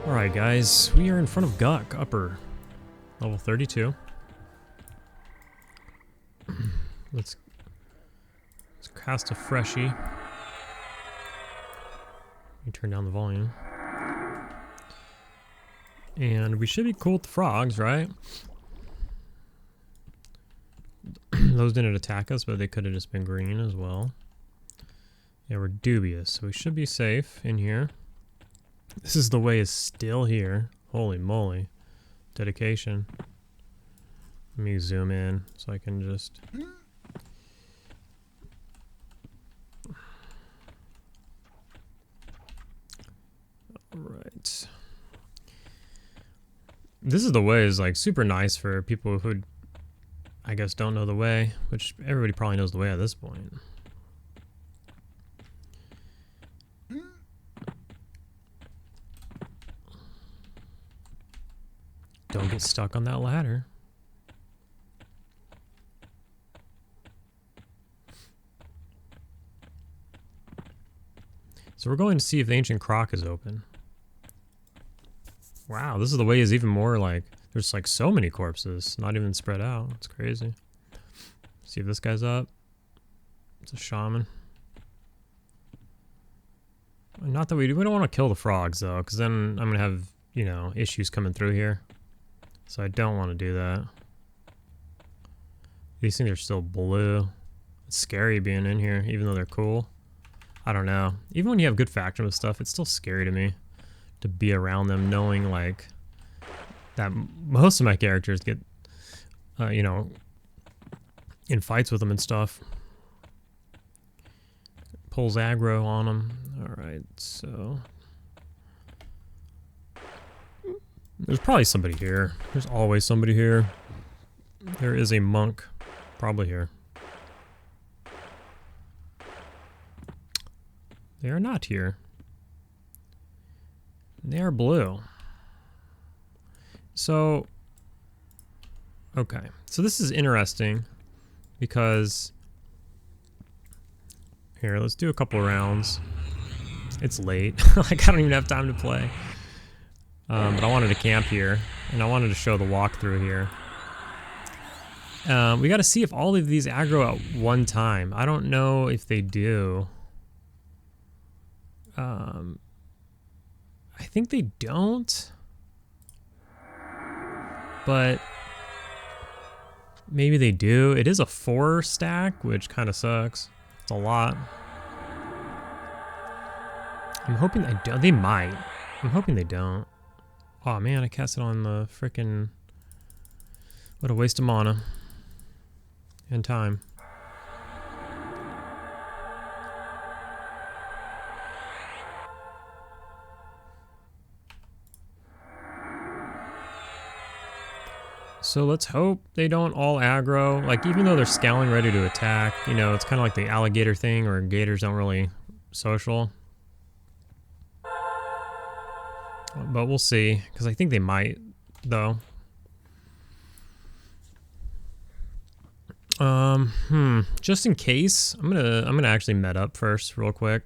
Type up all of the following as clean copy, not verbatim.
Alright guys, we are in front of Guck, upper, level 32. Let's cast a freshie. Let me turn down the volume. And we should be cool with the frogs, right? Those didn't attack us, but they could have just been green as well. Yeah, we're dubious, so we should be safe in here. This is the way is still here. Holy moly. Dedication. Let me zoom in so I can just... Alright. This is the way is like super nice for people who I guess don't know the way, which everybody probably knows the way at this point. Don't get stuck on that ladder. So we're going to see if the ancient Croc is open. Wow, this is the way is even more like, there's like so many corpses, not even spread out. It's crazy. See if this guy's up. It's a shaman. Not that we don't want to kill the frogs though, because then I'm going to have, you know, issues coming through here. So I don't want to do that. These things are still blue. It's scary being in here, even though they're cool. I don't know. Even when you have good faction with stuff, it's still scary to me to be around them, knowing like that most of my characters get, you know, in fights with them and stuff. Pulls aggro on them. All right, so there's probably somebody here. There's always somebody here. There is a monk probably here. They are not here. They are blue. So, okay. So this is interesting because here, let's do a couple rounds. It's late. Like I don't even have time to play. But I wanted to camp here and I wanted to show the walkthrough here. We got to see if all of these aggro at one time. I don't know if they do. I think they don't, but maybe they do. It is a 4 stack, which kind of sucks. It's a lot. I'm hoping they don't. They might. I'm hoping they don't. Oh man, I cast it on the frickin'... What a waste of mana. And time. So let's hope they don't all aggro. Like, even though they're scowling ready to attack, you know, it's kind of like the alligator thing where gators don't really social. But we'll see, because I think they might, though. Just in case, I'm gonna actually med up first, real quick.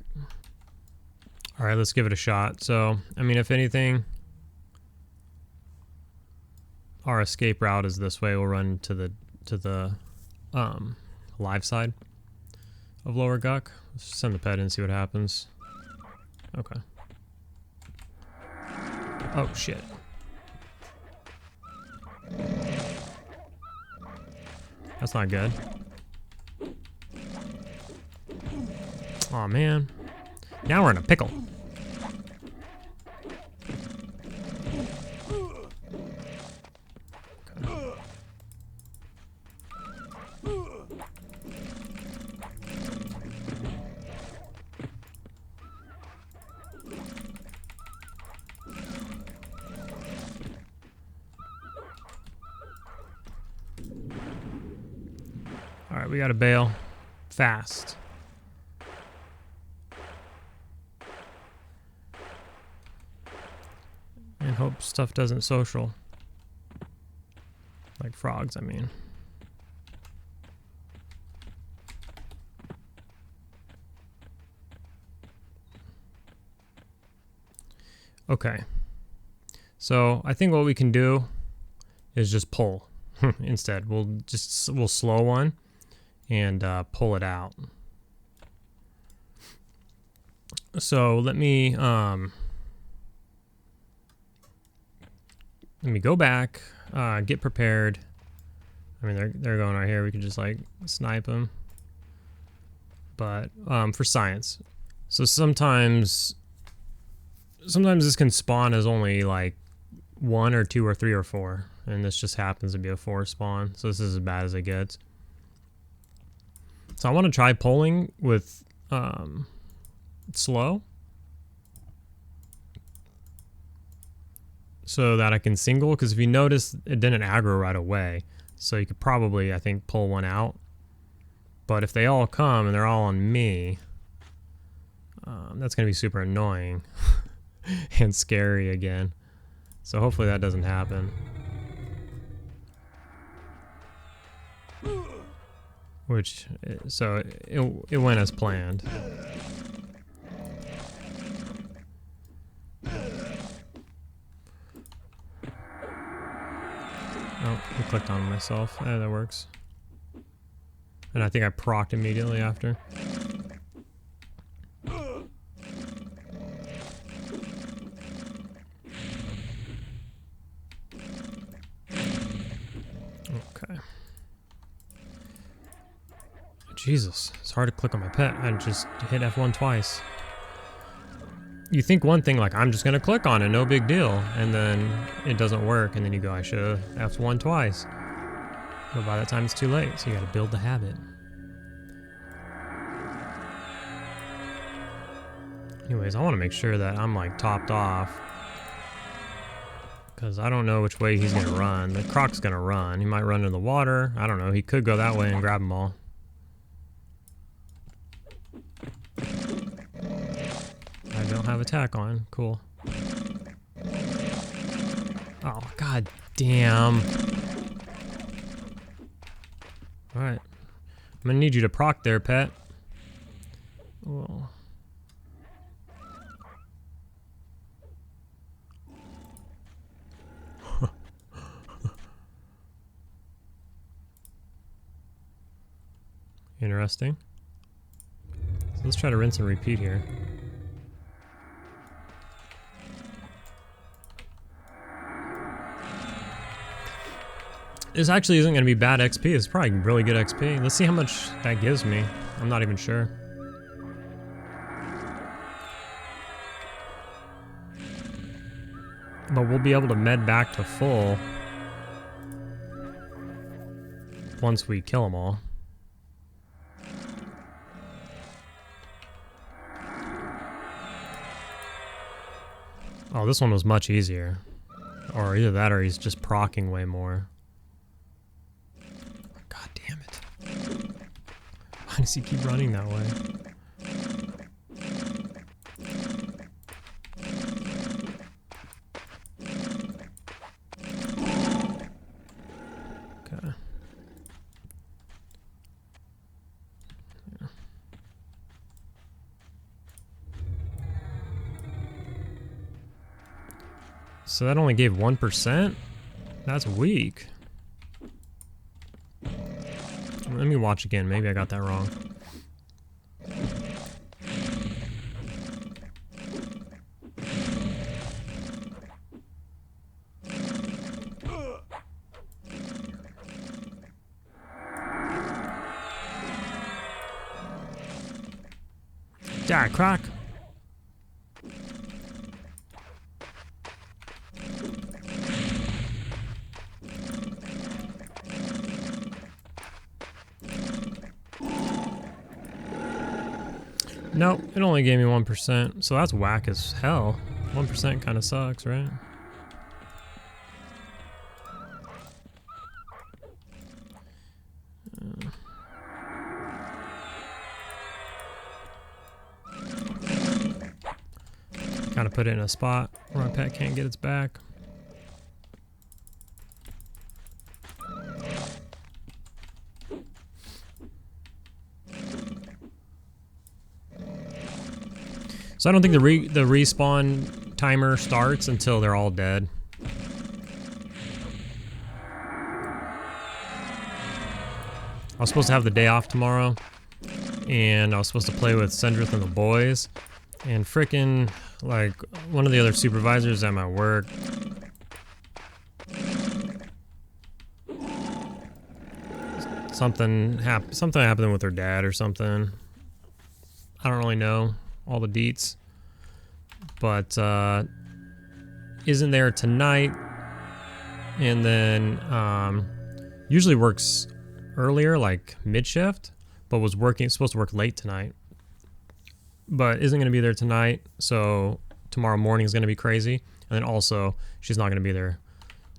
All right, let's give it a shot. So, I mean, if anything, our escape route is this way. We'll run to the live side of Lower Guck. Let's just send the pet in and see what happens. Okay. Oh shit. That's not good. Aw, man. Now we're in a pickle. Alright, we gotta bail. Fast. And hope stuff doesn't social. Like frogs, I mean. Okay. So I think what we can do is just pull instead. We'll slow one and pull it out. So let me go back, get prepared. I mean, they're going right here. We could just like snipe them. But for science, so sometimes this can spawn as only like 1 or 2 or 3 or 4, and this just happens to be a 4 spawn. So this is as bad as it gets. So I want to try pulling with slow, so that I can single, because if you notice, it didn't aggro right away. So you could probably, I think, pull one out. But if they all come and they're all on me, that's going to be super annoying and scary again. So hopefully that doesn't happen. Which, so it went as planned. Oh, I clicked on myself. That works. And I think I procced immediately after. Okay. Jesus, it's hard to click on my pet. I just hit F1 twice. You think one thing, like, I'm just gonna click on it, no big deal, and then it doesn't work, and then you go, I should have F1 twice. But by that time it's too late, so you gotta build the habit. Anyways, I wanna make sure that I'm like topped off, because I don't know which way he's gonna run. The Croc's gonna run. He might run into the water. I don't know, he could go that way and grab them all. I don't have attack on. Cool. Oh, god damn. Alright. I'm gonna need you to proc there, pet. Whoa. Interesting. So let's try to rinse and repeat here. This actually isn't going to be bad XP. It's probably really good XP. Let's see how much that gives me. I'm not even sure. But we'll be able to med back to full once we kill them all. Oh, this one was much easier. Or either that or he's just proccing way more. God damn it. Why does he keep running that way? Okay. Yeah. So that only gave 1%? That's weak. Let me watch again. Maybe I got that wrong. Die, Croc. Nope, it only gave me 1%, so that's whack as hell. 1% kind of sucks, right? Gotta put it in a spot where my pet can't get its back. So I don't think the respawn timer starts until they're all dead. was supposed to have the day off tomorrow, and I was supposed to play with Sendrith and the boys, and frickin' like one of the other supervisors at my work something happened with her dad or something. I don't really know all the deets, but isn't there tonight, and then usually works earlier, like mid shift, but was supposed to work late tonight, but isn't going to be there tonight, so tomorrow morning is going to be crazy. And then also she's not going to be there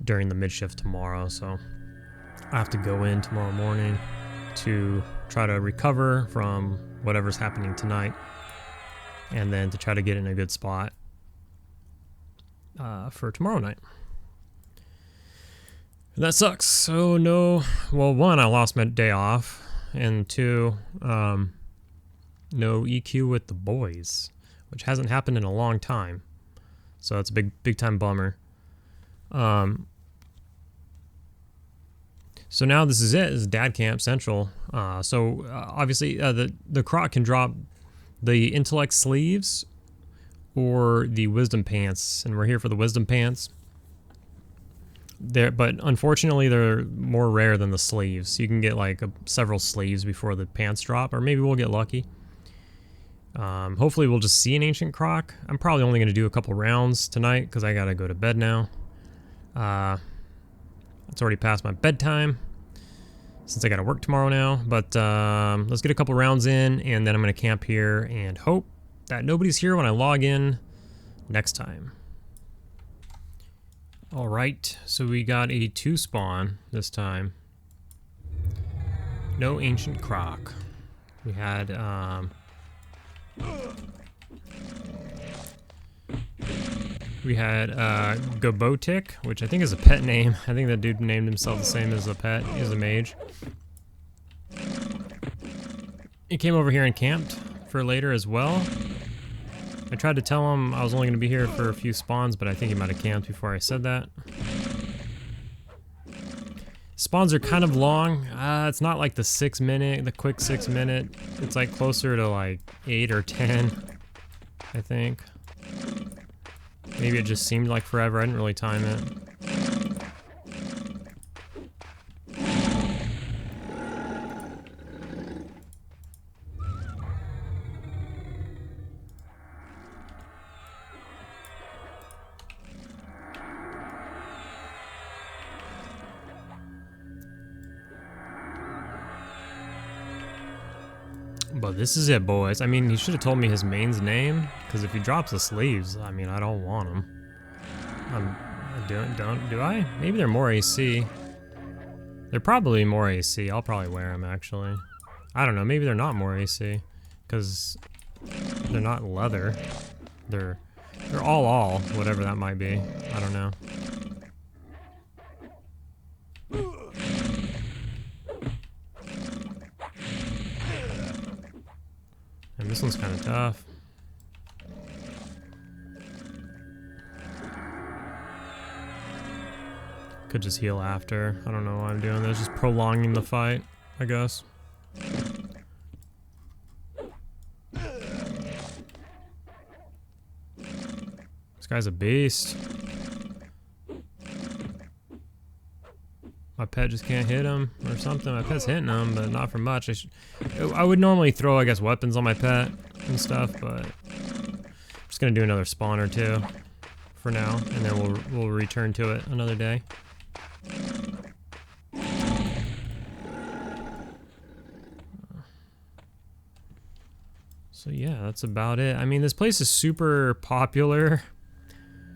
during the mid shift tomorrow, so I have to go in tomorrow morning to try to recover from whatever's happening tonight, and then to try to get in a good spot for tomorrow night. That sucks. So no, well, one, I lost my day off, and two, no EQ with the boys, which hasn't happened in a long time. So it's a big time bummer. So now this is it. This is Dad Camp Central. Obviously the Croc can drop the Intellect sleeves or the Wisdom pants, and we're here for the Wisdom pants. But unfortunately they're more rare than the sleeves. You can get like several sleeves before the pants drop, or maybe we'll get lucky. Hopefully we'll just see an Ancient Croc. I'm probably only going to do a couple rounds tonight because I gotta go to bed now. It's already past my bedtime since I gotta work tomorrow now, but let's get a couple rounds in, and then I'm gonna camp here and hope that nobody's here when I log in next time. Alright, so we got a 2 spawn this time. No Ancient Croc. We had Gobotic, which I think is a pet name. I think that dude named himself the same as a pet. He's a mage. He came over here and camped for later as well. I tried to tell him I was only going to be here for a few spawns, but I think he might have camped before I said that. Spawns are kind of long. It's not like the quick 6 minute. It's like closer to like 8 or 10, I think. Maybe it just seemed like forever. I didn't really time it. But this is it, boys. I mean, he should have told me his main's name, because if he drops the sleeves, I mean, I don't want him. Do I? Maybe they're more AC. They're probably more AC. I'll probably wear them, actually. I don't know. Maybe they're not more AC, because they're not leather. They're all, whatever that might be. I don't know. And this one's kind of tough. Could just heal after. I don't know why I'm doing this. Just prolonging the fight, I guess. This guy's a beast. My pet just can't hit him or something. My pet's hitting him, but not for much. I would normally throw, I guess, weapons on my pet and stuff, but I'm just gonna do another spawn or two for now, and then we'll return to it another day. So yeah, that's about it. I mean, this place is super popular.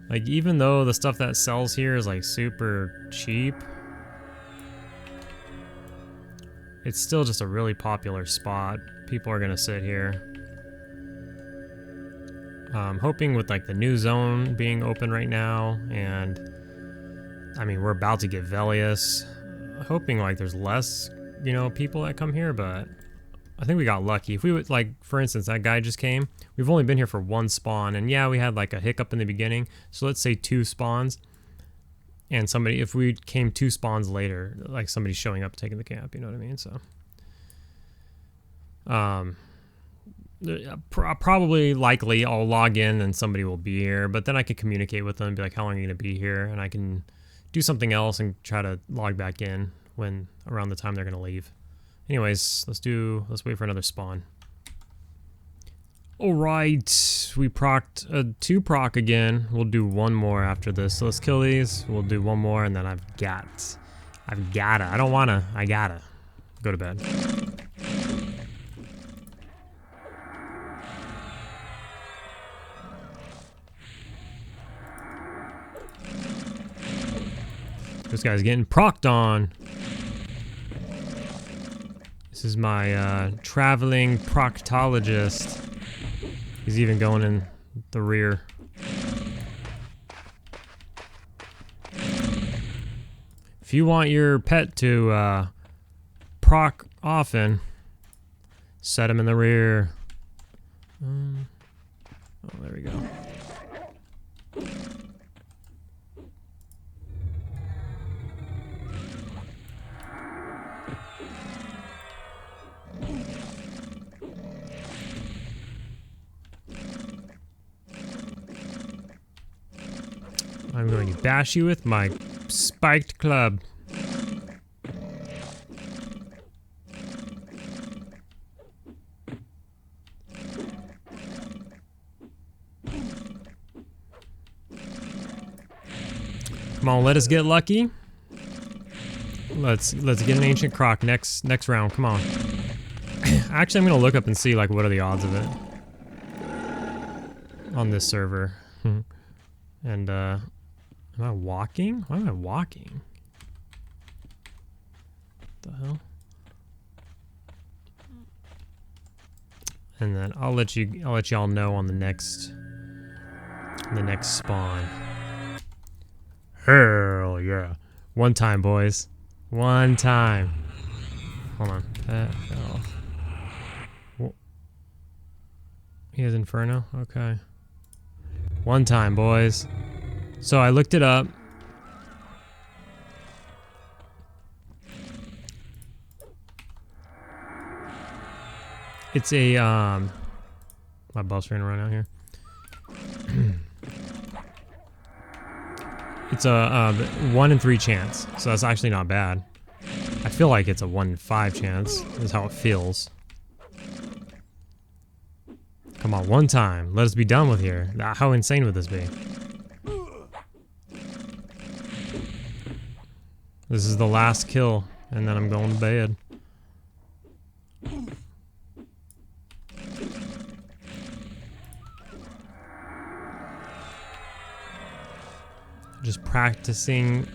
Like, even though the stuff that sells here is like super cheap, it's still just a really popular spot. People are gonna sit here. Hoping with like the new zone being open right now, and I mean, we're about to get Velius. Hoping like there's less, you know, people that come here, but I think we got lucky. If we would, like, for instance, that guy just came. We've only been here for 1 spawn, and yeah, we had like a hiccup in the beginning. So let's say 2 spawns. And if we came 2 spawns later, like somebody showing up taking the camp, you know what I mean? So Probably, likely, I'll log in and somebody will be here, but then I could communicate with them and be like, how long are you going to be here? And I can do something else and try to log back in when around the time they're going to leave. Anyways, let's wait for another spawn. Alright, we procced 2 proc again. We'll do 1 more after this. So let's kill these. We'll do 1 more and then I've gotta. I don't wanna. I gotta. Go to bed. This guy's getting procced on. This is my traveling proctologist. He's even going in the rear. If you want your pet to proc often, set him in the rear. Oh, there we go. I'm going to bash you with my spiked club. Come on, let us get lucky. Let's get an ancient croc next round. Come on. Actually, I'm gonna look up and see like what are the odds of it on this server. And am I walking? Why am I walking? What the hell? And then I'll let y'all know on the next spawn. Hell yeah. 1 time, boys. 1 time. Hold on. That fell off. He has Inferno? Okay. 1 time, boys. So I looked it up. It's a my buff's gonna run out here. It's a 1 in 3 chance, so that's actually not bad. I feel like it's a 1 in 5 chance, is how it feels. Come on, 1 time. Let us be done with here. How insane would this be? This is the last kill, and then I'm going to bed. Just practicing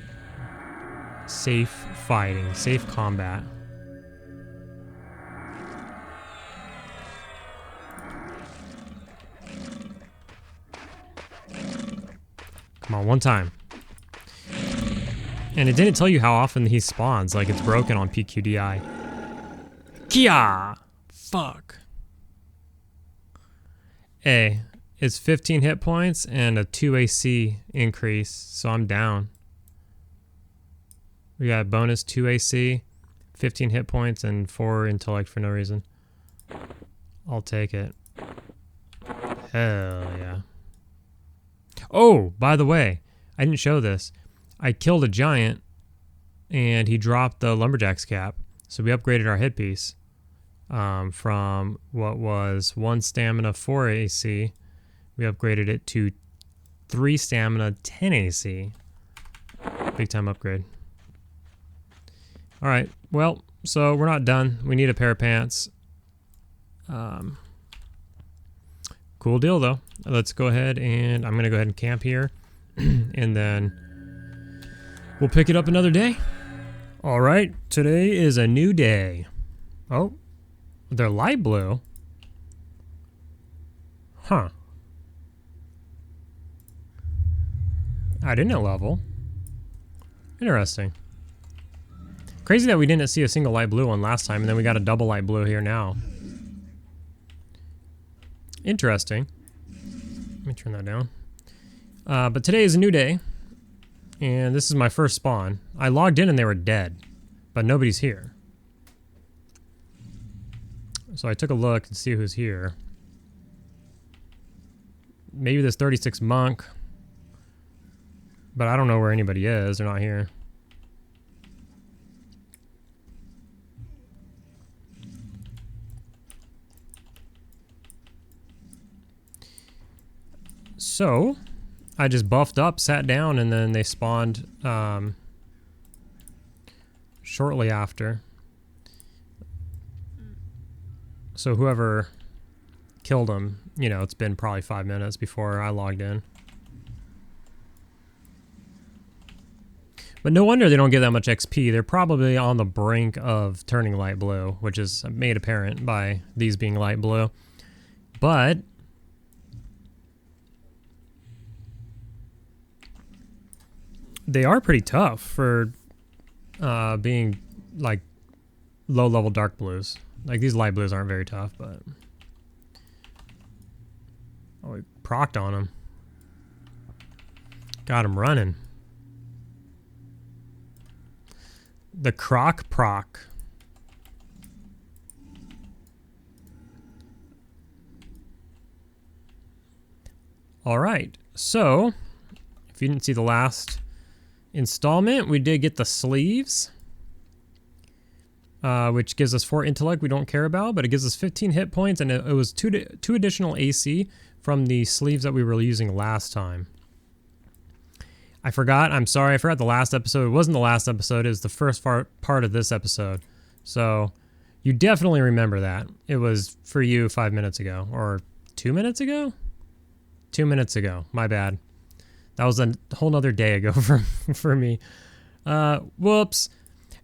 safe fighting, safe combat. Come on, 1 time. And it didn't tell you how often he spawns, like it's broken on PQDI. Kia! Fuck. A. It's 15 hit points and a 2 AC increase, so I'm down. We got bonus 2 AC, 15 hit points, and 4 intellect for no reason. I'll take it. Hell yeah. Oh, by the way, I didn't show this. I killed a giant, and he dropped the lumberjack's cap, so we upgraded our headpiece from what was 1 stamina, 4 AC. We upgraded it to 3 stamina, 10 AC. Big time upgrade. Alright, well, so we're not done. We need a pair of pants. Cool deal, though. Let's go ahead and I'm going to go ahead and camp here. And then we'll pick it up another day. Alright, today is a new day. Oh, they're light blue. Huh. I didn't level. Interesting. Crazy that we didn't see a single light blue one last time, and then we got a double light blue here now. Interesting. Let me turn that down. But today is a new day, and this is my first spawn. I logged in and they were dead, but nobody's here. So I took a look and see who's here. Maybe this 36 monk. But I don't know where anybody is. They're not here. So I just buffed up, sat down, and then they spawned shortly after. So whoever killed him, you know, it's been probably 5 minutes before I logged in. But no wonder they don't get that much XP. They're probably on the brink of turning light blue, which is made apparent by these being light blue. But they are pretty tough for being like low-level dark blues. Like these light blues aren't very tough, but oh, we procced on him. Got him running. The Croc proc. All right. So, if you didn't see the last installment, we did get the sleeves, which gives us 4 intellect we don't care about, but it gives us 15 hit points, and it was 2 additional AC from the sleeves that we were using last time. I forgot. I'm sorry. I forgot the last episode. It wasn't the last episode. It was the first part of this episode. So you definitely remember that. It was for you 5 minutes ago. Or 2 minutes ago? 2 minutes ago. My bad. That was a whole nother day ago for me. Whoops.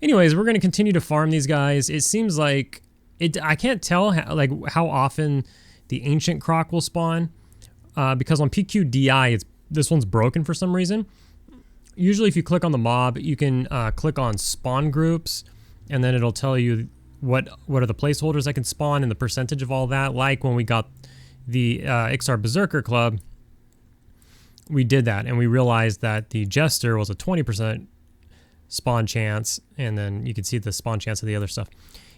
Anyways, we're going to continue to farm these guys. It seems like... I can't tell how often the Ancient Croc will spawn. Because on PQDI, this one's broken for some reason. Usually if you click on the mob, you can click on spawn groups, and then it'll tell you what are the placeholders that can spawn and the percentage of all that. Like when we got the Ixar Berserker Club, we did that, and we realized that the Jester was a 20% spawn chance, and then you can see the spawn chance of the other stuff.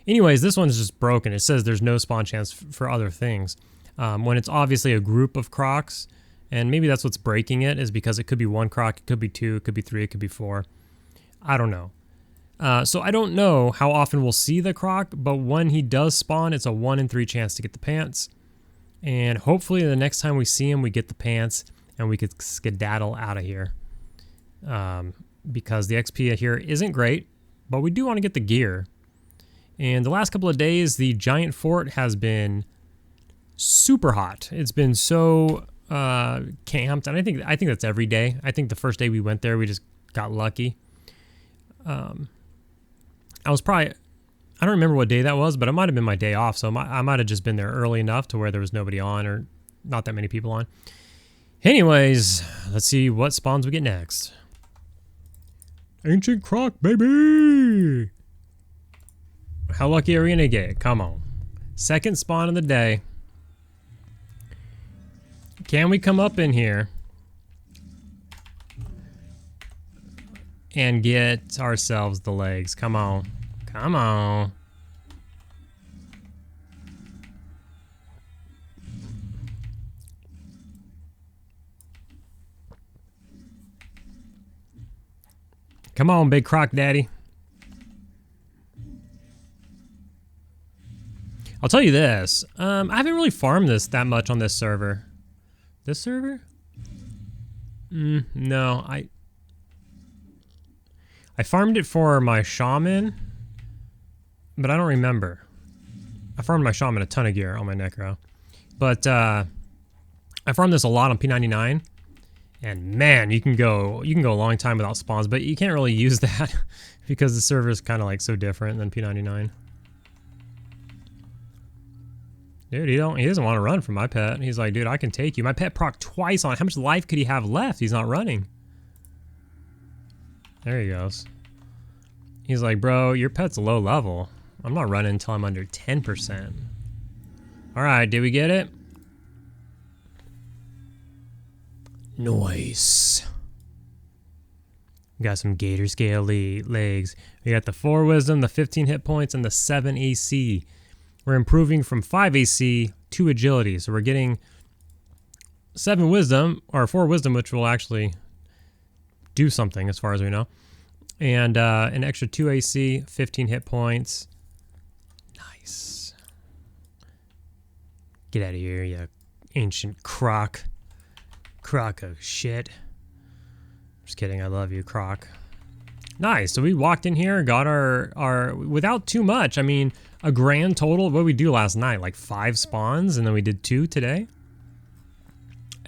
Anyways, this one's just broken. It says there's no spawn chance for other things. When it's obviously a group of Crocs, and maybe that's what's breaking it, is because it could be 1 Croc, it could be 2, it could be 3, it could be 4. I don't know. So I don't know how often we'll see the Croc, but when he does spawn, it's a 1 in 3 chance to get the pants. And hopefully the next time we see him, we get the pants, and we could skedaddle out of here. Because the XP here isn't great, but we do want to get the gear. And the last couple of days, the Giant Fort has been super hot. It's been so... camped, and I think that's every day. I think the first day we went there, we just got lucky. I don't remember what day that was, but it might have been my day off, so I might have just been there early enough to where there was nobody on, or not that many people on. Anyways, let's see what spawns we get next. Ancient Croc, baby! How lucky are we gonna get? Come on. Second spawn of the day. Can we come up in here and get ourselves the legs? Come on. Come on. Come on, big Croc daddy. I'll tell you this. I haven't really farmed this that much on this server. This server? No, I farmed it for my shaman, but I don't remember. I farmed my shaman a ton of gear on my necro, but I farmed this a lot on P99, and man, you can go a long time without spawns, but you can't really use that because the server is kind of like so different than P99. Dude, he doesn't want to run from my pet. He's like, dude, I can take you. My pet proc twice on it. How much life could he have left? He's not running. There he goes. He's like, bro, your pet's low level. I'm not running until I'm under 10%. All right, did we get it? Nice. We got some Gator Scale legs. We got the 4 Wisdom, the 15 hit points, and the 7 AC. we're improving from 5 AC to agility. So we're getting 7 wisdom, or 4 wisdom, which will actually do something as far as we know. And an extra 2 AC, 15 hit points. Nice. Get out of here, you ancient croc. Croc of shit. Just kidding, I love you, Croc. Nice, so we walked in here, got our without too much. I mean, a grand total of what we do last night, like 5 spawns, and then we did 2 today.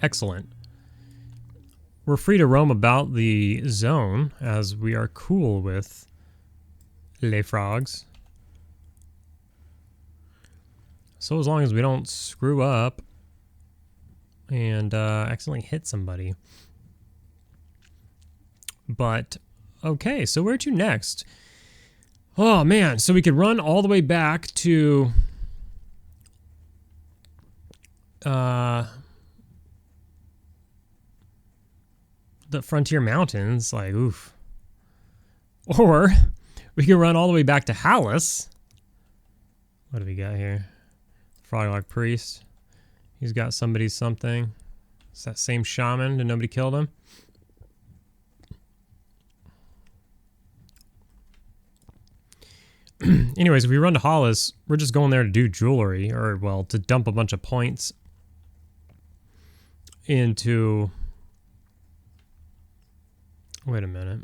Excellent. We're free to roam about the zone, as we are cool with les frogs. So as long as we don't screw up and accidentally hit somebody. But, okay, so where to next? Oh, man, so we could run all the way back to... the Frontier Mountains, like, oof. Or we could run all the way back to Hallis. What do we got here? Frog-like Priest. He's got somebody's something. It's that same shaman and nobody killed him. Anyways, if we run to Hollis, we're just going there to do jewelry, or, well, to dump a bunch of points into... Wait a minute.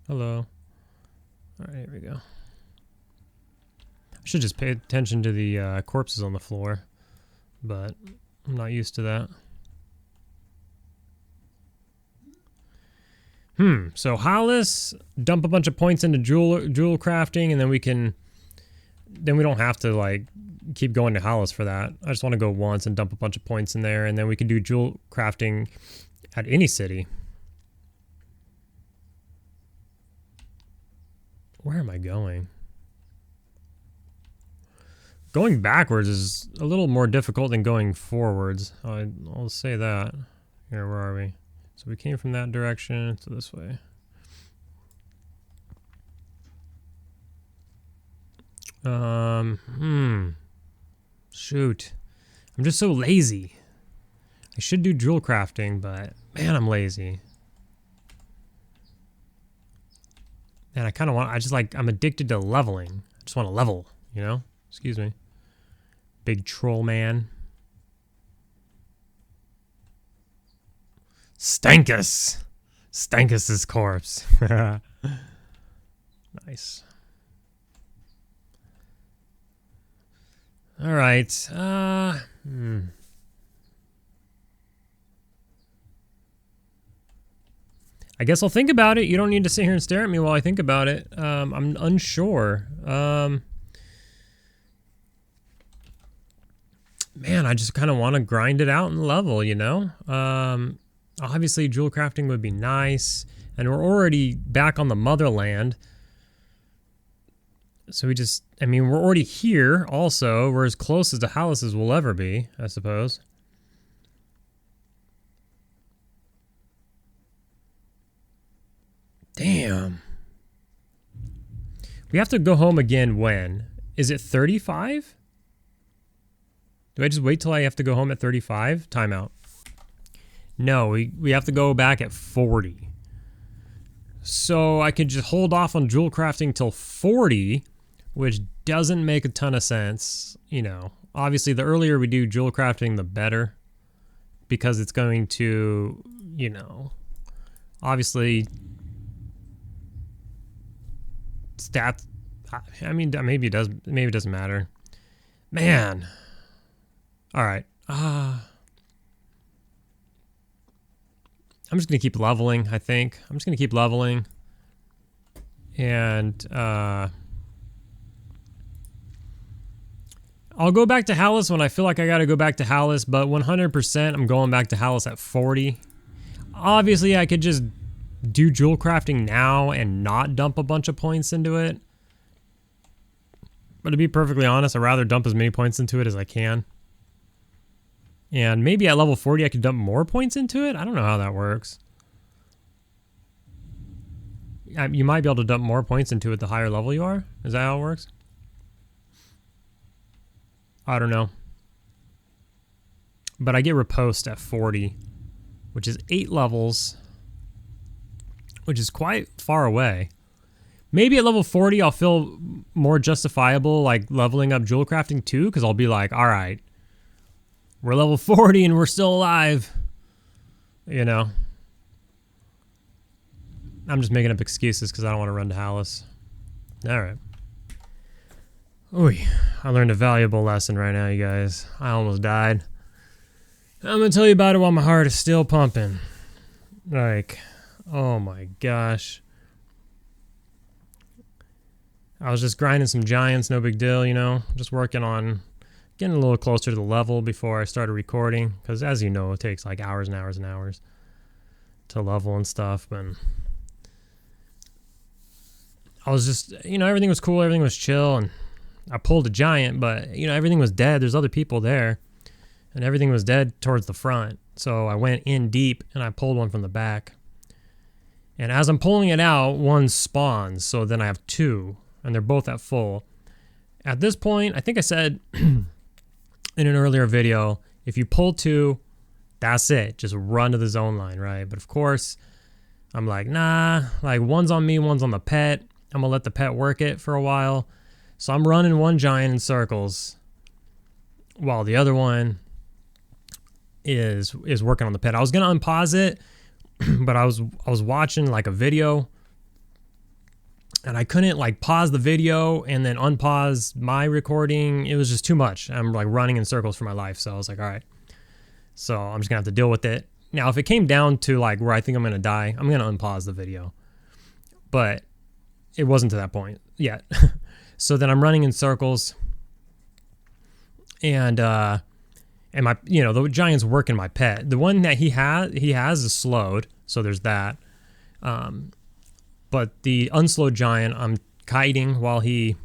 Hello. Alright, here we go. I should just pay attention to the corpses on the floor, but I'm not used to that. So Hollis, dump a bunch of points into jewel crafting, and then we don't have to like keep going to Hollis for that. I just want to go once and dump a bunch of points in there, and then we can do jewel crafting at any city. Where am I going? Going backwards is a little more difficult than going forwards. I'll say that. Here, where are we? So we came from that direction to this way. Shoot. I'm just so lazy. I should do jewel crafting, but man, I'm lazy. And I kind of want, I'm addicted to leveling. I just want to level, you know? Excuse me. Big troll man. Stankus! Stankus' corpse. Nice. Alright. I guess I'll think about it. You don't need to sit here and stare at me while I think about it. I'm unsure. Man, I just kind of want to grind it out and level, you know? Obviously, jewel crafting would be nice. And we're already back on the motherland. So we're already here also. We're as close as to Hallis as we'll ever be, I suppose. Damn. We have to go home again when? Is it 35? Do I just wait till I have to go home at 35? Timeout. No, we have to go back at 40. So I could just hold off on jewel crafting till 40, which doesn't make a ton of sense. You know, obviously the earlier we do jewel crafting, the better. Because it's going to, you know, obviously... stats. I mean, maybe it does. Maybe it doesn't matter. Man. All right. I'm just gonna keep leveling. I think I'm just gonna keep leveling, and I'll go back to Hallis when I feel like I gotta go back to Hallis. But 100%, I'm going back to Hallis at 40. Obviously, I could just do jewel crafting now and not dump a bunch of points into it. But to be perfectly honest, I'd rather dump as many points into it as I can. And maybe at level 40 I could dump more points into it? I don't know how that works. You might be able to dump more points into it the higher level you are. Is that how it works? I don't know. But I get riposte at 40, which is 8 levels, which is quite far away. Maybe at level 40 I'll feel more justifiable like leveling up jewel crafting too, because I'll be like, all right, we're level 40 and we're still alive. You know? I'm just making up excuses because I don't want to run to Hallis. Alright. Ooh, I learned a valuable lesson right now, you guys. I almost died. I'm going to tell you about it while my heart is still pumping. Like, oh my gosh. I was just grinding some giants, no big deal, you know? Just working on getting a little closer to the level before I started recording. Because as you know, it takes like hours and hours and hours to level and stuff. But I was just, you know, everything was cool, everything was chill. And I pulled a giant, but, you know, everything was dead. There's other people there. And everything was dead towards the front. So I went in deep and I pulled one from the back. And as I'm pulling it out, one spawns. So then I have 2. And they're both at full. At this point, I think I said in an earlier video, if you pull 2, that's it. Just run to the zone line, right? But of course, I'm like, nah, like one's on me, one's on the pet. I'm gonna let the pet work it for a while. So I'm running one giant in circles while the other one is working on the pet. I was gonna unpause it, but I was watching like a video and I couldn't like pause the video and then unpause my recording. It was just too much. I'm like running in circles for my life. So I was like, all right. So I'm just gonna have to deal with it. Now, if it came down to like where I think I'm gonna die, I'm gonna unpause the video. But it wasn't to that point yet. So then I'm running in circles and my, you know, the giant's working my pet. The one that he has is slowed. So there's that. But the unslowed giant, I'm kiting while he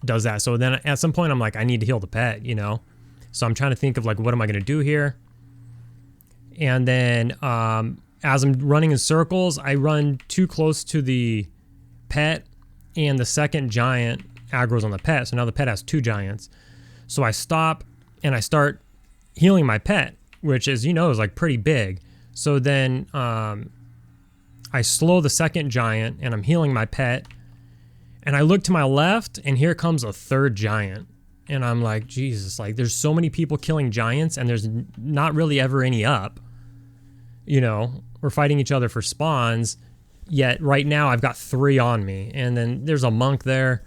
does that. So then at some point I'm like, I need to heal the pet, you know? So I'm trying to think of like, what am I going to do here? And then as I'm running in circles, I run too close to the pet and the second giant aggro's on the pet. So now the pet has 2 giants. So I stop and I start healing my pet, which, as you know, is like pretty big. So then I slow the second giant and I'm healing my pet. And I look to my left and here comes a third giant. And I'm like, Jesus, like there's so many people killing giants and there's not really ever any up. You know, we're fighting each other for spawns. Yet right now I've got 3 on me. And then there's a monk there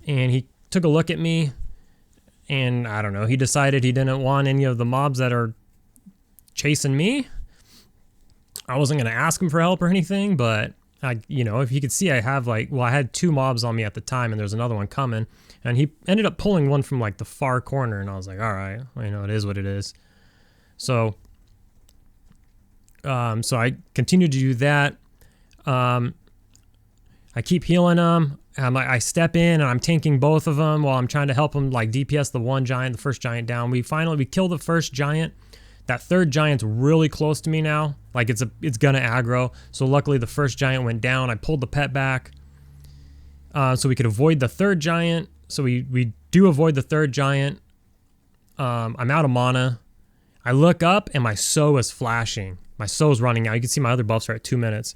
and he took a look at me and I don't know, he decided he didn't want any of the mobs that are chasing me. I wasn't going to ask him for help or anything, but I, you know, if you could see, I have like, well, I had 2 mobs on me at the time and there's another one coming and he ended up pulling one from like the far corner and I was like, all right, well, you know, it is what it is. So, so I continued to do that. I keep healing them. I step in and I'm tanking both of them while I'm trying to help them like DPS the one giant, the first giant down. We kill the first giant. That third giant's really close to me now. Like it's gonna aggro. So luckily the first giant went down. I pulled the pet back. So we could avoid the third giant. So we do avoid the third giant. I'm out of mana. I look up and my soul is flashing. My soul's running out. You can see my other buffs are at 2 minutes.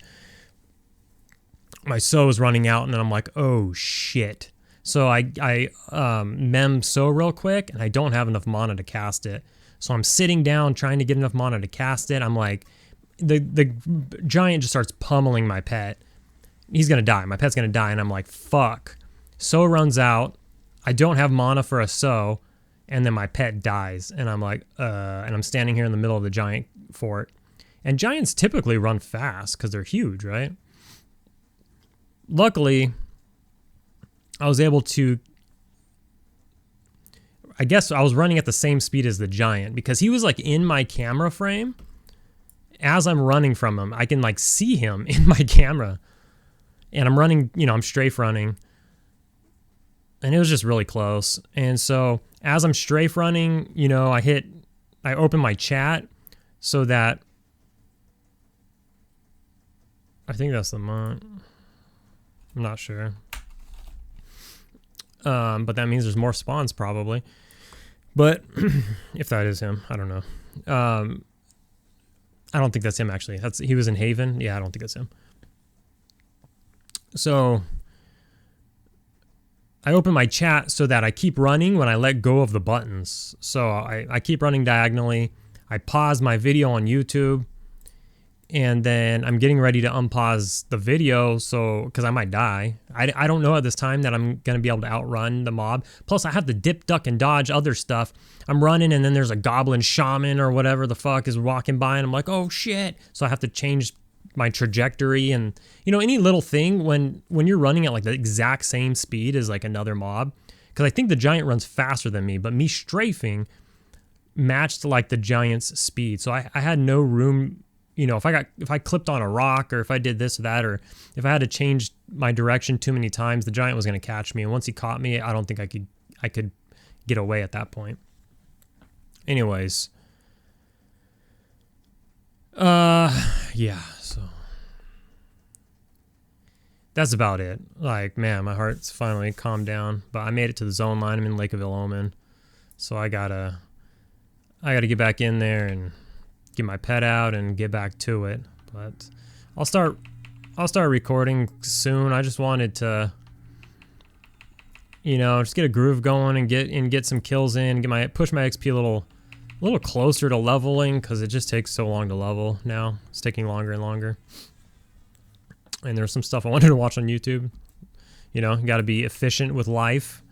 My soul is running out and then I'm like, oh shit. So I mem soul real quick and I don't have enough mana to cast it. So I'm sitting down trying to get enough mana to cast it. I'm like, the giant just starts pummeling my pet. He's going to die. My pet's going to die. And I'm like, fuck. So runs out. I don't have mana for a so. And then my pet dies. And I'm like, and I'm standing here in the middle of the giant fort. And giants typically run fast because they're huge, right? Luckily, I was able to, I guess I was running at the same speed as the giant because he was like in my camera frame. As I'm running from him, I can like see him in my camera. And I'm running, you know, I'm strafe running. And it was just really close. And so as I'm strafe running, you know, I open my chat so that I think that's the monk. I'm not sure. But that means there's more spawns probably. But if that is him, I don't know. I don't think that's him actually. He was in Haven. Yeah, I don't think that's him. So I open my chat so that I keep running when I let go of the buttons. So I keep running diagonally. I pause my video on YouTube. And then I'm getting ready to unpause the video, so because I might die. I don't know at this time that I'm going to be able to outrun the mob. Plus, I have to dip, duck, and dodge other stuff. I'm running, and then there's a goblin shaman or whatever the fuck is walking by, and I'm like, oh, shit. So I have to change my trajectory. And, you know, any little thing when you're running at, like, the exact same speed as, like, another mob. Because I think the giant runs faster than me, but me strafing matched, like, the giant's speed. So I had no room. You know, if I clipped on a rock, or if I did this or that, or if I had to change my direction too many times, the giant was going to catch me. And once he caught me, I don't think I could get away at that point. Anyways, yeah. So that's about it. Like, man, my heart's finally calmed down. But I made it to the zone line. I'm in Lake of Ill-Omen, so I gotta get back in there and get my pet out and get back to it. But I'll start recording soon. I just wanted to, you know, just get a groove going and get some kills in, push my XP a little closer to leveling, because it just takes so long to level now. It's taking longer and longer. And there's some stuff I wanted to watch on YouTube. You know, you got to be efficient with life.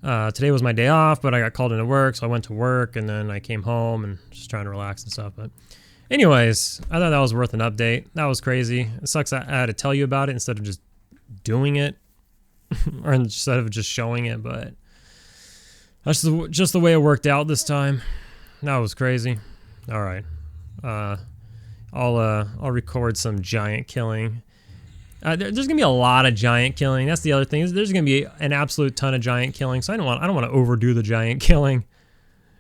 Today was my day off, but I got called into work, so I went to work, and then I came home and just trying to relax and stuff. But anyways, I thought that was worth an update. That was crazy. It sucks I had to tell you about it instead of just doing it, or instead of just showing it, but that's just the way it worked out this time. That was crazy. All right. I'll record some giant killing. There's gonna be a lot of giant killing. That's the other thing. There's gonna be an absolute ton of giant killing. So I don't want to overdo the giant killing.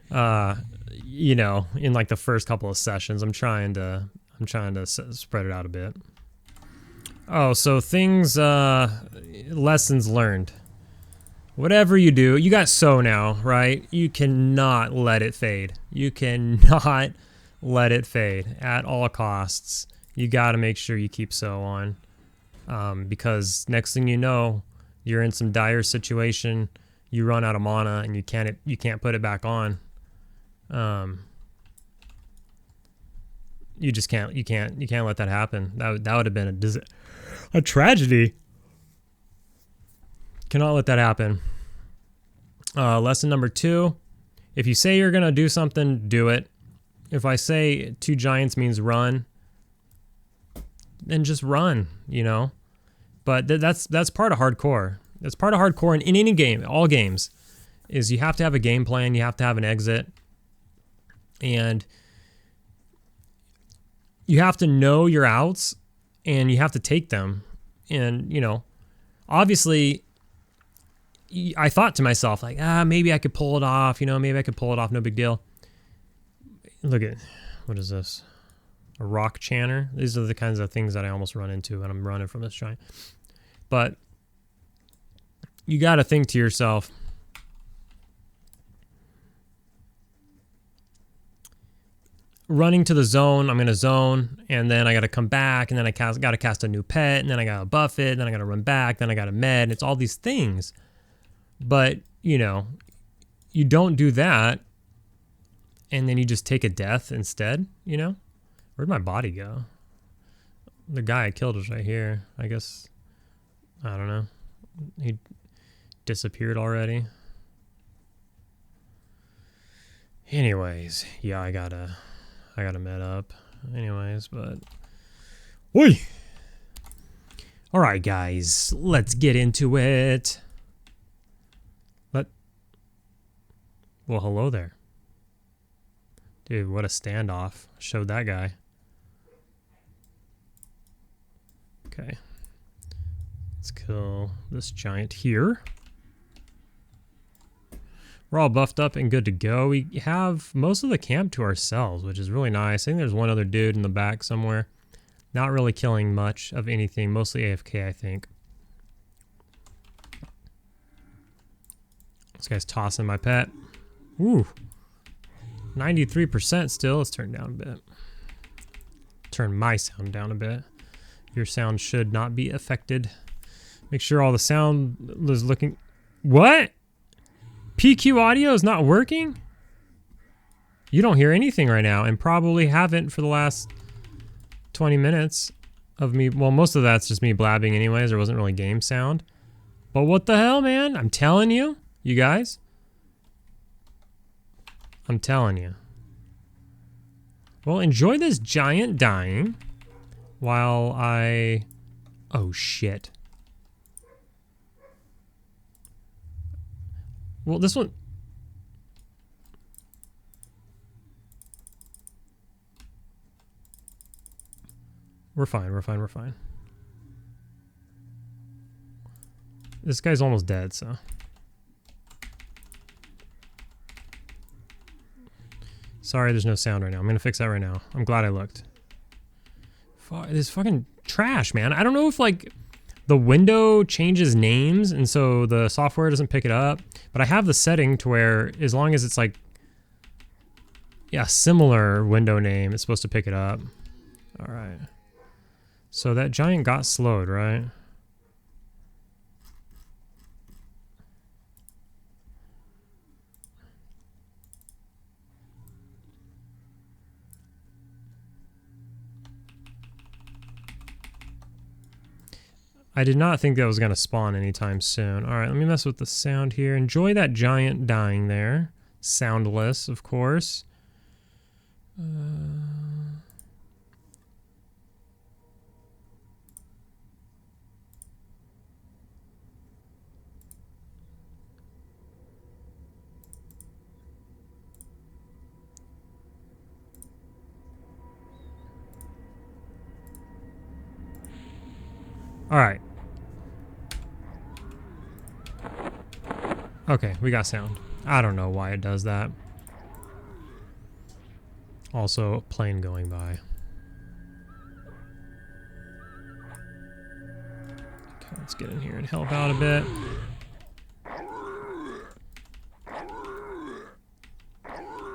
You know, in like the first couple of sessions, I'm trying to spread it out a bit. Oh, so things, lessons learned. Whatever you do, you got so now, right? You cannot let it fade. You cannot let it fade at all costs. You got to make sure you keep so on. Because next thing you know, you're in some dire situation. You run out of mana and you can't put it back on. You just can't let that happen. That would have been a tragedy. Cannot let that happen. Lesson number 2: if you say you're gonna do something, do it. If I say 2 giants means run, then just run, you know. But that's part of hardcore. That's part of hardcore in any game, all games, is you have to have a game plan, you have to have an exit, and you have to know your outs, and you have to take them. And, you know, obviously, I thought to myself, like, maybe I could pull it off, you know, maybe I could pull it off, no big deal. Look at, what is this? A rock chanter. These are the kinds of things that I almost run into when I'm running from this giant. But you got to think to yourself, running to the zone, I'm going to zone, and then I got to come back, and then I got to cast a new pet, and then I got to buff it, and then I got to run back, then I got to med. It's all these things. But, you know, you don't do that, and then you just take a death instead, you know? Where'd my body go? The guy I killed is right here. I guess, I don't know. He disappeared already. Anyways, yeah, I gotta med up. Anyways, but oi! Alright guys, let's get into it. Well, hello there. Dude, what a standoff. Showed that guy. Okay. Let's kill this giant here. We're all buffed up and good to go. We have most of the camp to ourselves, which is really nice. I think there's one other dude in the back somewhere. Not really killing much of anything, mostly AFK, I think. This guy's tossing my pet. Ooh. 93% still. Let's turn it down a bit. Turn my sound down a bit. Your sound should not be affected. Make sure all the sound is looking... What? PQ audio is not working? You don't hear anything right now, and probably haven't for the last 20 minutes of me. Well, most of that's just me blabbing anyways. There wasn't really game sound. But what the hell, man? I'm telling you, you guys. I'm telling you. Well, enjoy this giant dying while I... Oh, shit. Well, this one... We're fine, we're fine, we're fine. This guy's almost dead, so... Sorry, there's no sound right now. I'm gonna fix that right now. I'm glad I looked. This fucking trash, man. I don't know if, like, the window changes names, and so the software doesn't pick it up. But I have the setting to where, as long as it's, like, yeah, similar window name, it's supposed to pick it up. All right. So that giant got slowed, right? I did not think that was going to spawn anytime soon. All right, let me mess with the sound here. Enjoy that giant dying there. Soundless, of course. All right. Okay, we got sound. I don't know why it does that. Also, plane going by. Okay, let's get in here and help out a bit.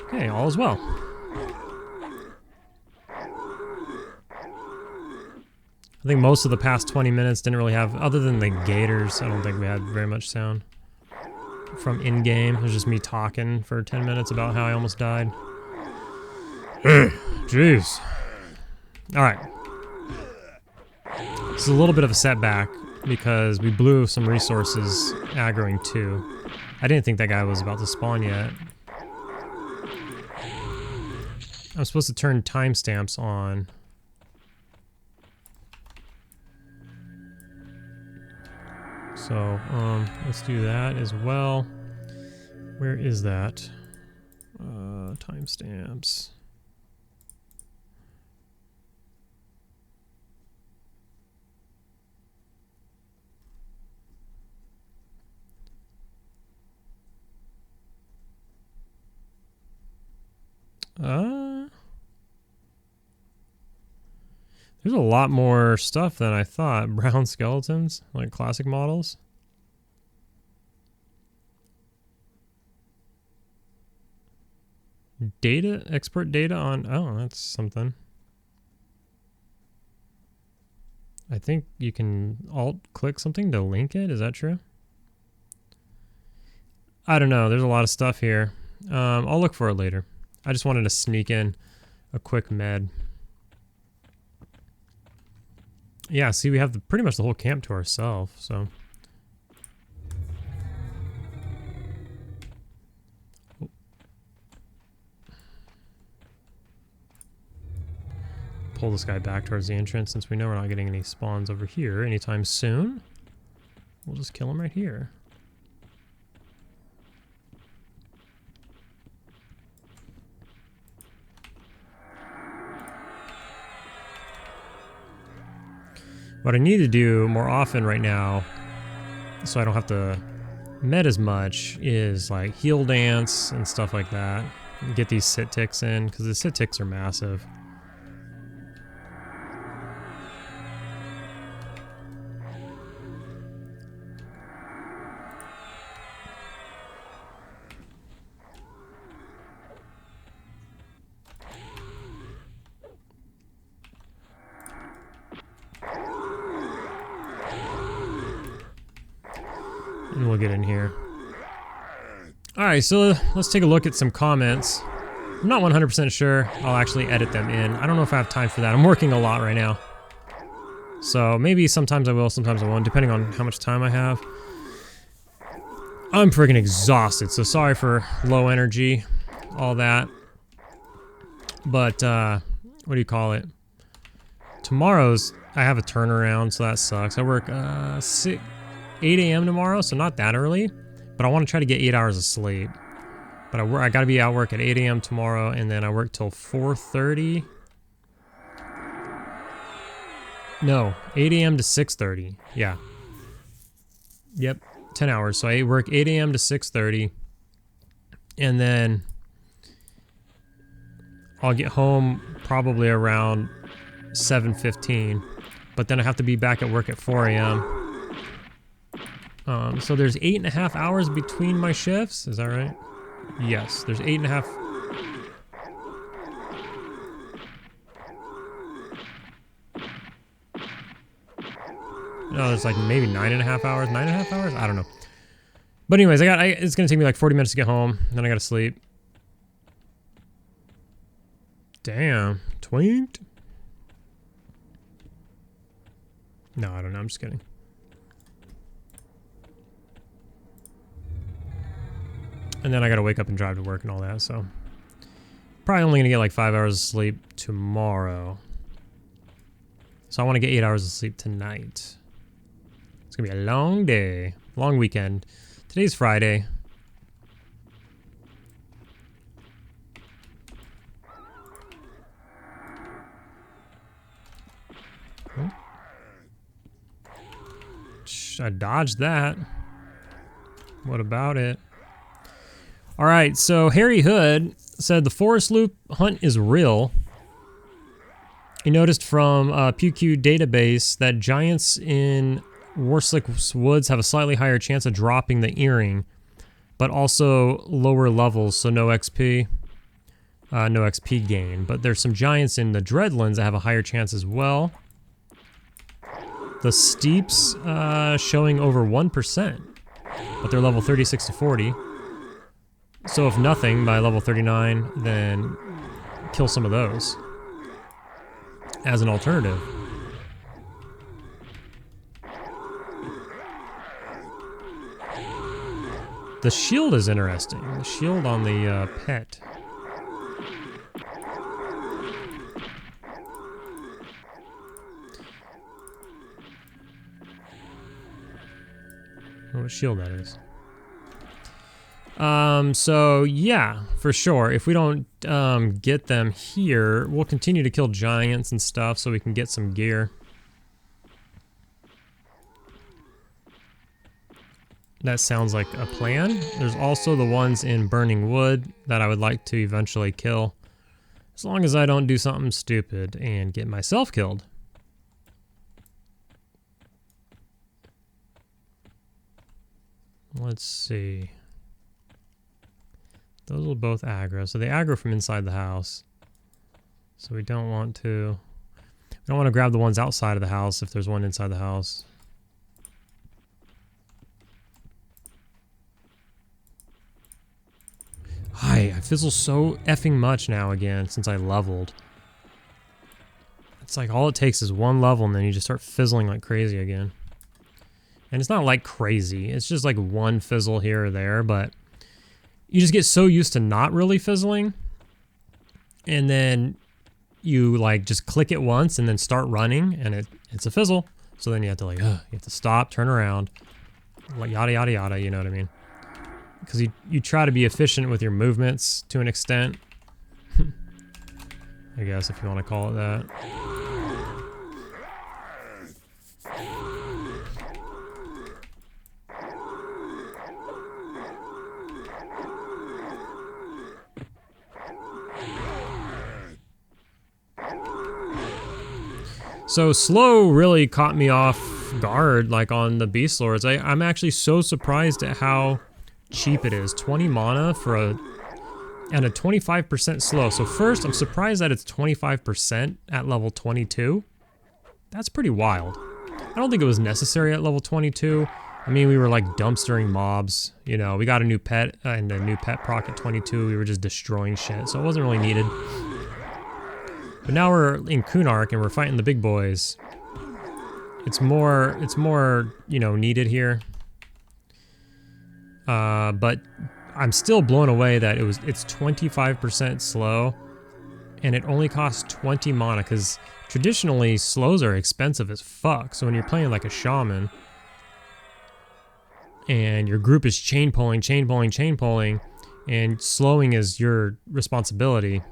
Okay, all is well. I think most of the past 20 minutes didn't really have, other than the gators, I don't think we had very much sound from in-game. It was just me talking for 10 minutes about how I almost died. Jeez. Alright. This is a little bit of a setback because we blew some resources aggroing 2. I didn't think that guy was about to spawn yet. I'm supposed to turn timestamps on. So, let's do that as well. Where is that? Timestamps. There's a lot more stuff than I thought. Brown skeletons, like classic models. Data, export data on, oh, that's something. I think you can alt-click something to link it, is that true? I don't know, there's a lot of stuff here. I'll look for it later. I just wanted to sneak in a quick med. Yeah, see, we have pretty much the whole camp to ourselves, so. Pull this guy back towards the entrance since we know we're not getting any spawns over here anytime soon. We'll just kill him right here. What I need to do more often right now, so I don't have to med as much, is like heal dance and stuff like that. Get these sit ticks in, because the sit ticks are massive. And we'll get in here. Alright, so let's take a look at some comments. I'm not 100% sure I'll actually edit them in. I don't know if I have time for that. I'm working a lot right now. So maybe sometimes I will, sometimes I won't, depending on how much time I have. I'm freaking exhausted, so sorry for low energy, all that. But, what do you call it? Tomorrow's, I have a turnaround, so that sucks. I work 8 a.m. tomorrow, so not that early. But I want to try to get 8 hours of sleep. But I gotta be at work at 8 a.m. tomorrow, and then I work till 4:30. No, 8 a.m. to 6:30. Yeah. Yep, 10 hours. So I work 8 a.m. to 6:30. And then I'll get home probably around 7:15. But then I have to be back at work at 4 a.m. So there's 8.5 hours between my shifts. Is that right? Yes, there's 8.5. No, it's like maybe 9.5 hours. 9.5 hours? I don't know. But anyways, it's gonna take me like 40 minutes to get home. Then I gotta sleep. Damn, twinked. No, I don't know. I'm just kidding. And then I gotta wake up and drive to work and all that, so probably only gonna get like 5 hours of sleep tomorrow. So I want to get 8 hours of sleep tonight. It's gonna be a long day, long weekend. Today's Friday. Oh. I dodged that. What about it? All right, so Harry Hood said the forest loop hunt is real. He noticed from PewQ database that giants in Warslick Woods have a slightly higher chance of dropping the earring, but also lower levels, so no XP gain. But there's some giants in the Dreadlands that have a higher chance as well. The Steeps showing over 1%, but they're level 36 to 40. So if nothing, by level 39, then kill some of those as an alternative. The shield is interesting. The shield on the pet. I don't know what shield that is. So yeah, for sure. If we don't get them here, we'll continue to kill giants and stuff so we can get some gear. That sounds like a plan. There's also the ones in Burning Wood that I would like to eventually kill, as long as I don't do something stupid and get myself killed. Let's see. Those will both aggro. So they aggro from inside the house. So we don't want to grab the ones outside of the house if there's one inside the house. Hi, I fizzle so effing much now again since I leveled. It's like all it takes is one level and then you just start fizzling like crazy again. And it's not like crazy. It's just like one fizzle here or there, but you just get so used to not really fizzling, and then you like just click it once and then start running, and it's a fizzle. So then you have to like, you have to stop, turn around, like yada yada yada. You know what I mean? Because you try to be efficient with your movements to an extent, I guess, if you want to call it that. So slow really caught me off guard, like on the Beastlords. I'm actually so surprised at how cheap it is. 20 mana for a 25% slow. So first, I'm surprised that it's 25% at level 22. That's pretty wild. I don't think it was necessary at level 22. I mean, we were like dumpstering mobs. You know, we got a new pet and a new pet proc at 22. We were just destroying shit, so it wasn't really needed. But now we're in Kunark and we're fighting the big boys. It's more, you know, needed here. But I'm still blown away that it's 25% slow, and it only costs 20 mana, because traditionally slows are expensive as fuck. So when you're playing like a shaman, and your group is chain pulling, and slowing is your responsibility.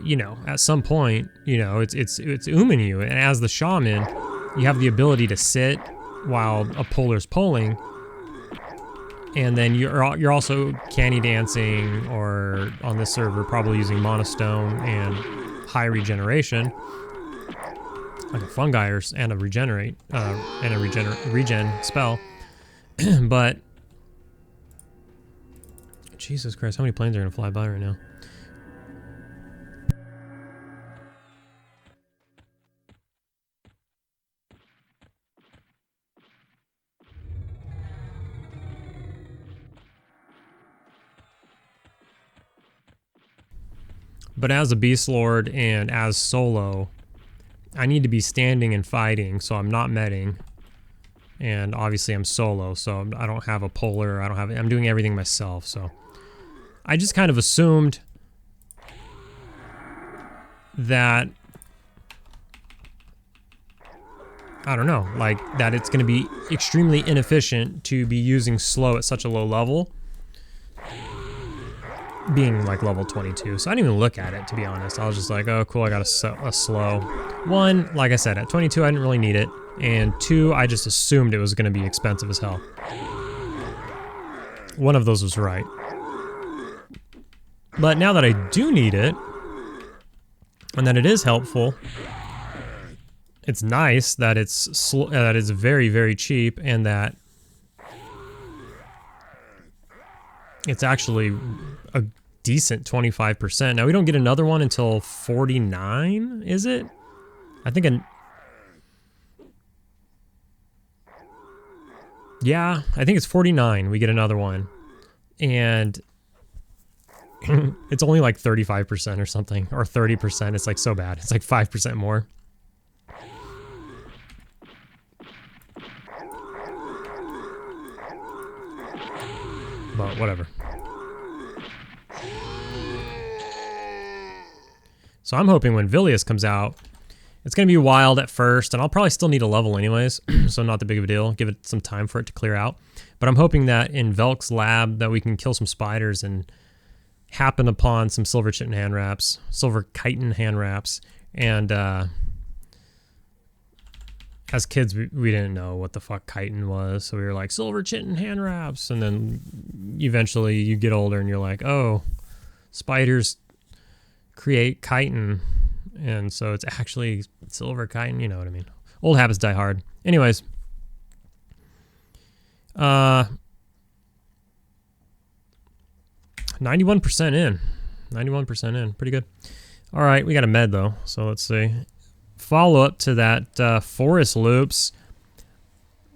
You know, at some point, you know, it's ooming you, and as the shaman, you have the ability to sit while a puller's pulling, and then you're also canny dancing, or on this server probably using Mana Stone and high regeneration, like a fungi and a regenerate and a regen spell. But Jesus Christ, how many planes are gonna fly by right now? But as a Beastlord and as solo, I need to be standing and fighting, so I'm not medding. And obviously I'm solo, so I don't have a puller, I'm doing everything myself, so. I just kind of assumed that, I don't know, like that it's gonna be extremely inefficient to be using slow at such a low level. Being like level 22, so I didn't even look at it, to be honest. I was just like, oh cool, I got a slow. One, like I said, at 22 I didn't really need it, and two, I just assumed it was going to be expensive as hell. One of those was right. But now that I do need it, and that it is helpful, it's nice that it's very, very cheap, and that it's actually a decent 25%. Now we don't get another one until 49, is it? I think yeah, I think it's 49 we get another one. And it's only like 35% or something, or 30%. It's like so bad. It's like 5% more. But whatever. So I'm hoping when Vilius comes out, it's going to be wild at first, and I'll probably still need a level anyways, so not that big of a deal. Give it some time for it to clear out. But I'm hoping that in Velk's lab that we can kill some spiders and happen upon some silver chitin hand wraps, silver chitin hand wraps, and as kids we didn't know what the fuck chitin was, so we were like silver chitin hand wraps, and then eventually you get older and you're like, oh, spiders create chitin, and so it's actually silver chitin, you know what I mean. Old habits die hard. Anyways, 91% in. 91% in. Pretty good. All right, we got a med though, so let's see. Follow up to that forest loops,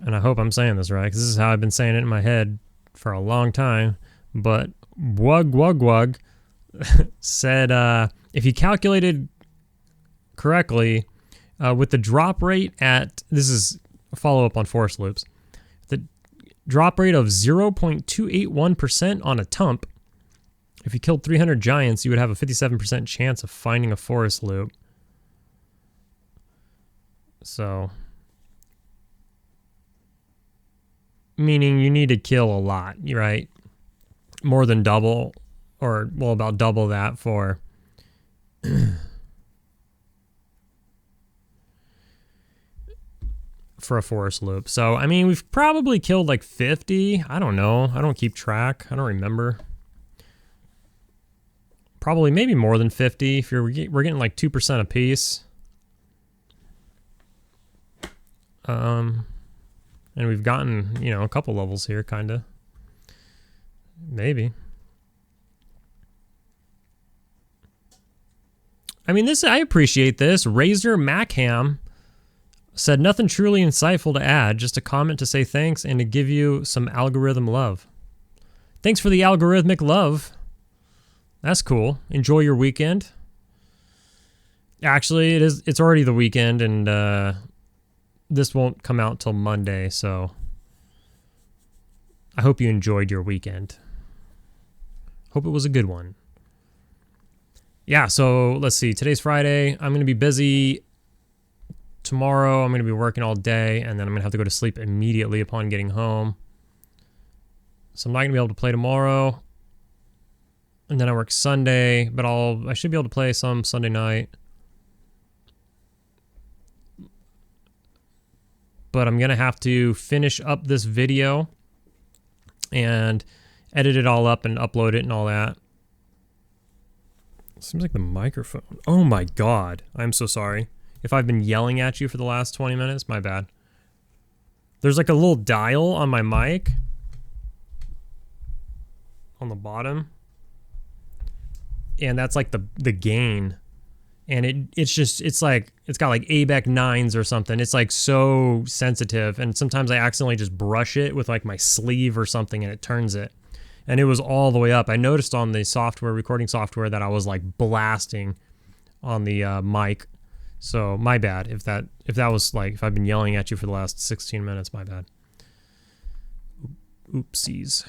and I hope I'm saying this right, because this is how I've been saying it in my head for a long time, but Wug said if you calculated correctly with the drop rate at, this is a follow-up on forest loops, the drop rate of 0.281% on a tump, if you killed 300 giants, you would have a 57% chance of finding a forest loop. So, meaning you need to kill a lot, right? More than double, or well, about double that for for a forest loop. So, I mean, we've probably killed like 50. I don't know. I don't keep track. I don't remember. Probably maybe more than 50 if we're getting like 2% a piece. And we've gotten, you know, a couple levels here, kind of. Maybe. I mean, this, I appreciate this. Razor Mackham Said nothing truly insightful to add, just a comment to say thanks and to give you some algorithm love. Thanks for the algorithmic love. That's cool. Enjoy your weekend. Actually, it's already the weekend, and this won't come out till Monday, so I hope you enjoyed your weekend. Hope it was a good one. Yeah, so let's see. Today's Friday. I'm going to be busy. Tomorrow, I'm going to be working all day, and then I'm going to have to go to sleep immediately upon getting home. So I'm not going to be able to play tomorrow. And then I work Sunday, but I should be able to play some Sunday night. But I'm going to have to finish up this video and edit it all up and upload it and all that. Seems like the microphone. Oh my God. I'm so sorry. If I've been yelling at you for the last 20 minutes, my bad. There's like a little dial on my mic on the bottom. And that's like the gain. And it's like, it's got like ABEC 9s or something. It's like so sensitive. And sometimes I accidentally just brush it with like my sleeve or something and it turns it. And it was all the way up. I noticed on the software, recording software, that I was like blasting on the mic. So my bad. If that was like, if I've been yelling at you for the last 16 minutes, my bad. Oopsies.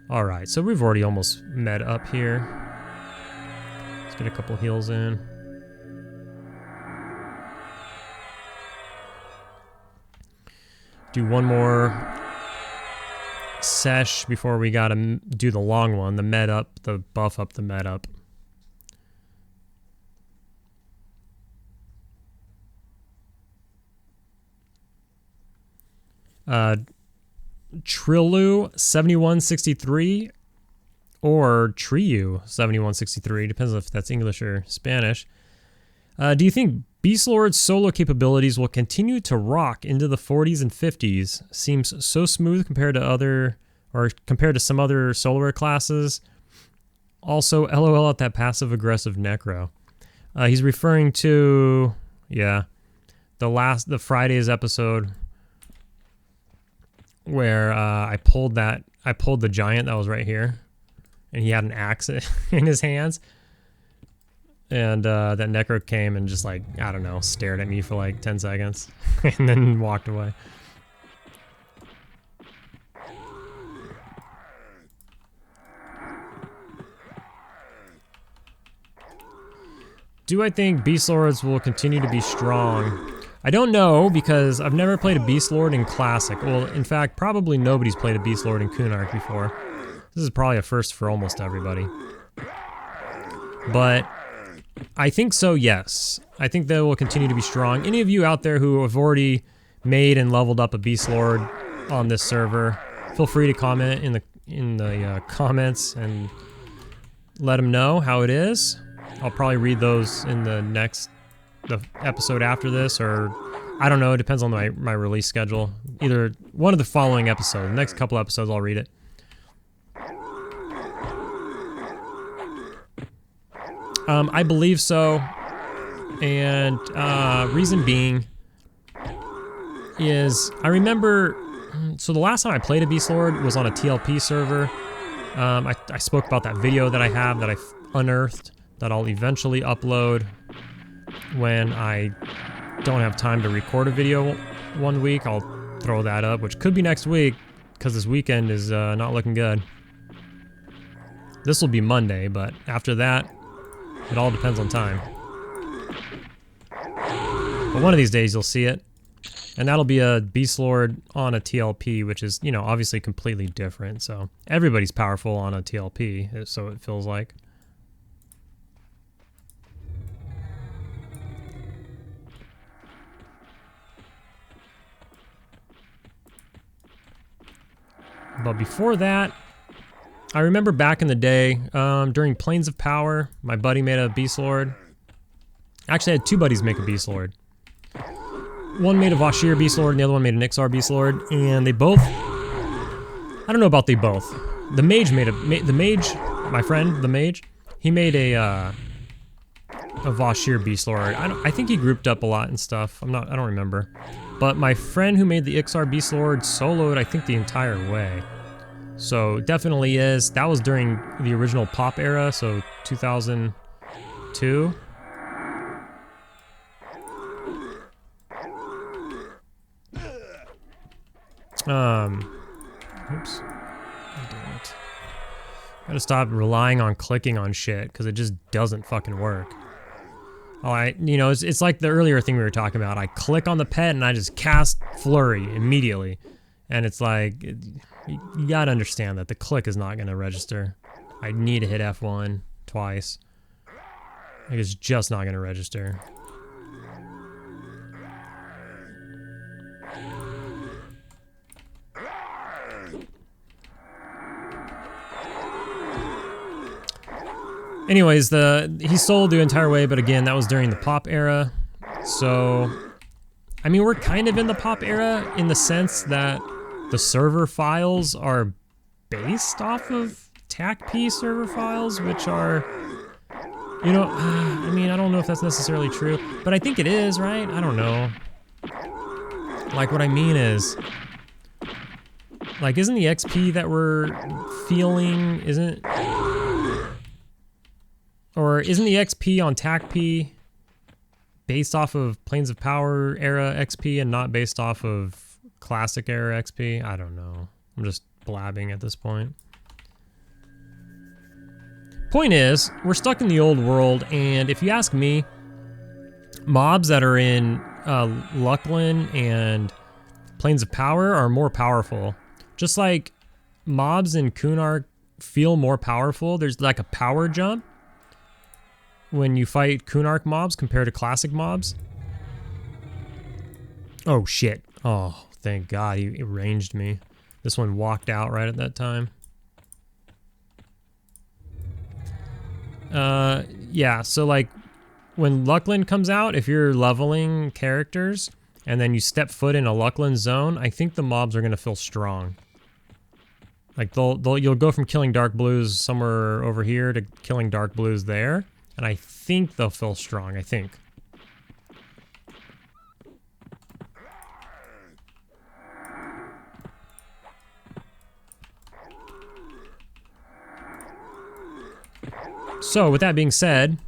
All right. So we've already almost met up here. Let's get a couple heals in. Do one more sesh before we gotta do the long one, the med up, the buff up, the med up. Trilu 7163 or Triu 7163, depends if that's English or Spanish. Do you think Beastlord's solo capabilities will continue to rock into the 40s and 50s? Seems so smooth compared to some other soloer classes. Also, LOL at that passive aggressive necro. He's referring to, yeah, the Friday's episode where I pulled the giant that was right here, and he had an axe in his hands. And that necro came and just like, I don't know, stared at me for like 10 seconds and then walked away. Do I think Beastlords will continue to be strong? I don't know, because I've never played a Beastlord in Classic. Well, in fact, probably nobody's played a Beastlord in Kunark before. This is probably a first for almost everybody. But I think so, yes. I think they will continue to be strong. Any of you out there who have already made and leveled up a Beastlord on this server, feel free to comment in the comments and let them know how it is. I'll probably read those in the episode after this, or I don't know, it depends on my release schedule. Either one of the following episodes, the next couple episodes I'll read it. I believe so, and reason being is I remember, so the last time I played a Beastlord was on a TLP server. I spoke about that video that I have that I unearthed that I'll eventually upload when I don't have time to record a video one week. I'll throw that up, which could be next week because this weekend is not looking good. This will be Monday, but after that, it all depends on time. But one of these days you'll see it. And that'll be a Beastlord on a TLP, which is, you know, obviously completely different. So everybody's powerful on a TLP, so it feels like. But before that, I remember back in the day, during Plains of Power, my buddy made a Beastlord. Actually, I had two buddies make a Beastlord. One made a Vashir Beastlord, and the other one made an Ixar Beastlord, and they both, I don't know about they both. The mage made the mage, my friend, the mage, he made a a Vashir Beastlord. I think he grouped up a lot and stuff. I don't remember. But my friend who made the Ixar Beastlord soloed, I think, the entire way. So definitely is. That was during the original pop era, so 2002. Oops. Damn it. Gotta stop relying on clicking on shit, because it just doesn't fucking work. It's like the earlier thing we were talking about. I click on the pet and I just cast Flurry immediately. And it's like, you gotta understand that the click is not gonna register. I need to hit F1 twice. Like, it's just not gonna register. Anyways, he sold the entire way, but again, that was during the pop era. So, I mean, we're kind of in the pop era in the sense that the server files are based off of TACP server files, which are, I mean, I don't know if that's necessarily true, but I think it is, right? I don't know. Like, what I mean is, like, isn't the XP that we're feeling, isn't the XP on TACP based off of Planes of Power era XP and not based off of Classic era XP? I don't know. I'm just blabbing at this point. Point is, we're stuck in the old world, and if you ask me, mobs that are in Lucklin and Planes of Power are more powerful. Just like mobs in Kunark feel more powerful, there's like a power jump when you fight Kunark mobs compared to classic mobs. Oh shit. Oh, thank God he ranged me. This one walked out right at that time. Yeah, so like when Lucklin comes out, if you're leveling characters and then you step foot in a Lucklin zone, I think the mobs are gonna feel strong. Like you'll go from killing dark blues somewhere over here to killing dark blues there. And I think they'll feel strong, I think. So, with that being said,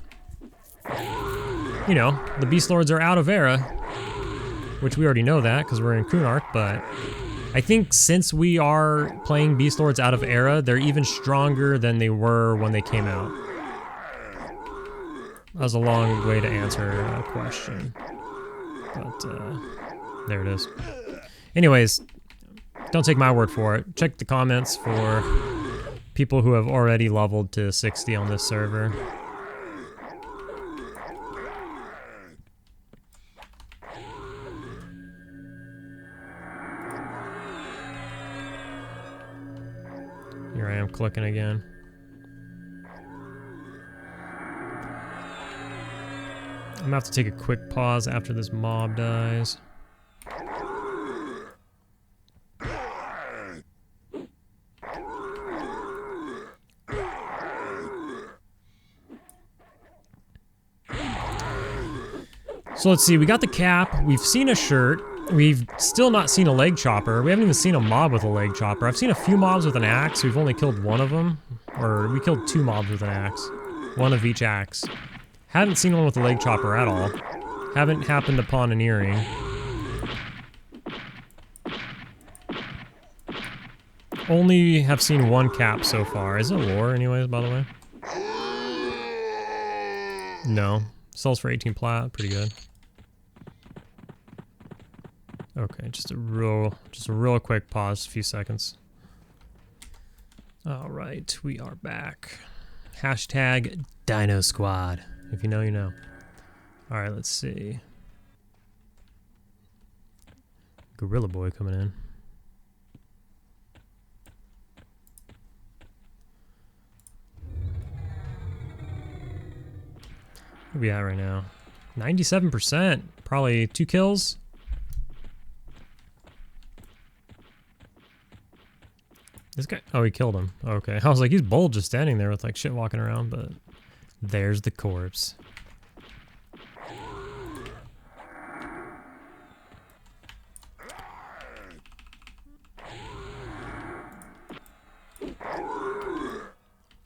the Beastlords are out of era, which we already know that because we're in Kunark, but I think since we are playing Beastlords out of era, they're even stronger than they were when they came out. That was a long way to answer a question, but there it is. Anyways, don't take my word for it. Check the comments for people who have already leveled to 60 on this server. Here I am clicking again. I'm gonna have to take a quick pause after this mob dies. So let's see, we got the cap, we've seen a shirt, we've still not seen a leg chopper, we haven't even seen a mob with a leg chopper. I've seen a few mobs with an axe, we've only killed one of them, or we killed 2 mobs with an axe, one of each axe. Haven't seen one with a leg chopper at all. Haven't happened upon an earring. Only have seen 1 cap so far. Is it lore anyways, by the way? No. Sells for 18 plat, pretty good. Okay, just a real quick pause, a few seconds. All right, we are back. Hashtag Dino Squad. If you know, you know. All right, let's see. Gorilla Boy coming in. Where we at right now? 97%. Probably 2 kills. This guy, oh, he killed him. Okay, I was like, he's bold just standing there with like shit walking around, but there's the corpse.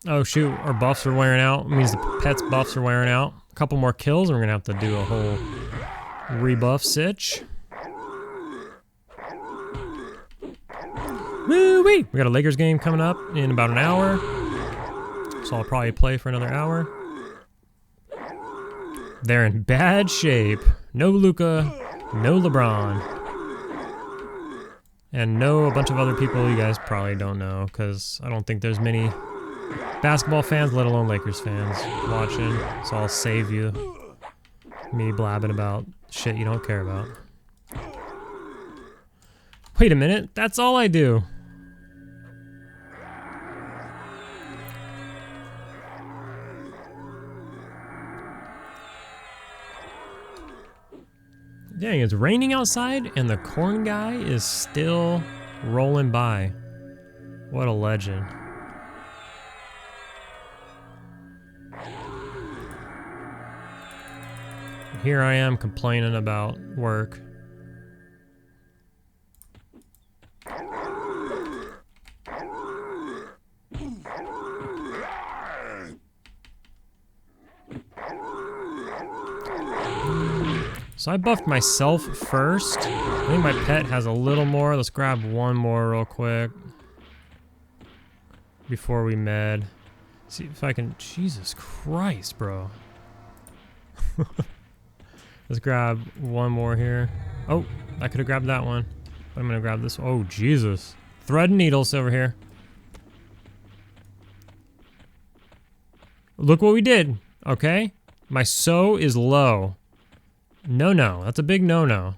Oh shoot, our buffs are wearing out. It means the pet's buffs are wearing out. A couple more kills and we're gonna have to do a whole rebuff sitch. Woo-wee! We got a Lakers game coming up in about an hour. So I'll probably play for another hour. They're in bad shape. No Luka, no LeBron. And no a bunch of other people you guys probably don't know, because I don't think there's many basketball fans, let alone Lakers fans, watching. So I'll save you me blabbing about shit you don't care about. Wait a minute, that's all I do. Dang, it's raining outside and the corn guy is still rolling by. What a legend. Here I am complaining about work. So I buffed myself first. I think my pet has a little more. Let's grab one more real quick before we med. See if I can. Jesus Christ, bro. Let's grab one more here. Oh, I could have grabbed that one. I'm gonna grab this. Oh, Jesus. Thread and needles over here. Look what we did, okay? My so is low. No. That's a big no.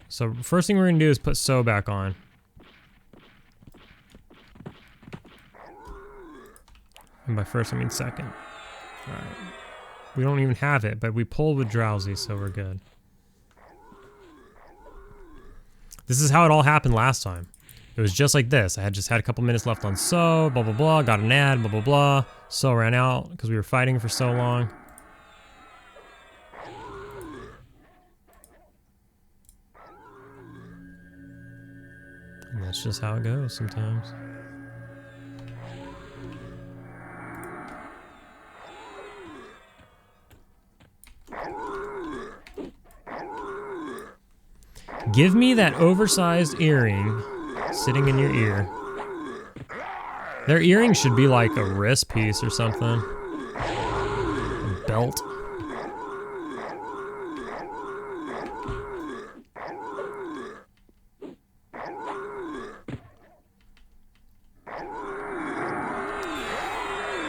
So first thing we're gonna do is put so back on. And by first I mean second. Alright. We don't even have it, but we pulled with drowsy, so we're good. This is how it all happened last time. It was just like this. I had just had a couple minutes left on so, blah blah blah, got an ad, blah blah blah. So ran out because we were fighting for so long. And that's just how it goes sometimes. Give me that oversized earring sitting in your ear. Their earring should be like a wrist piece or something. A belt.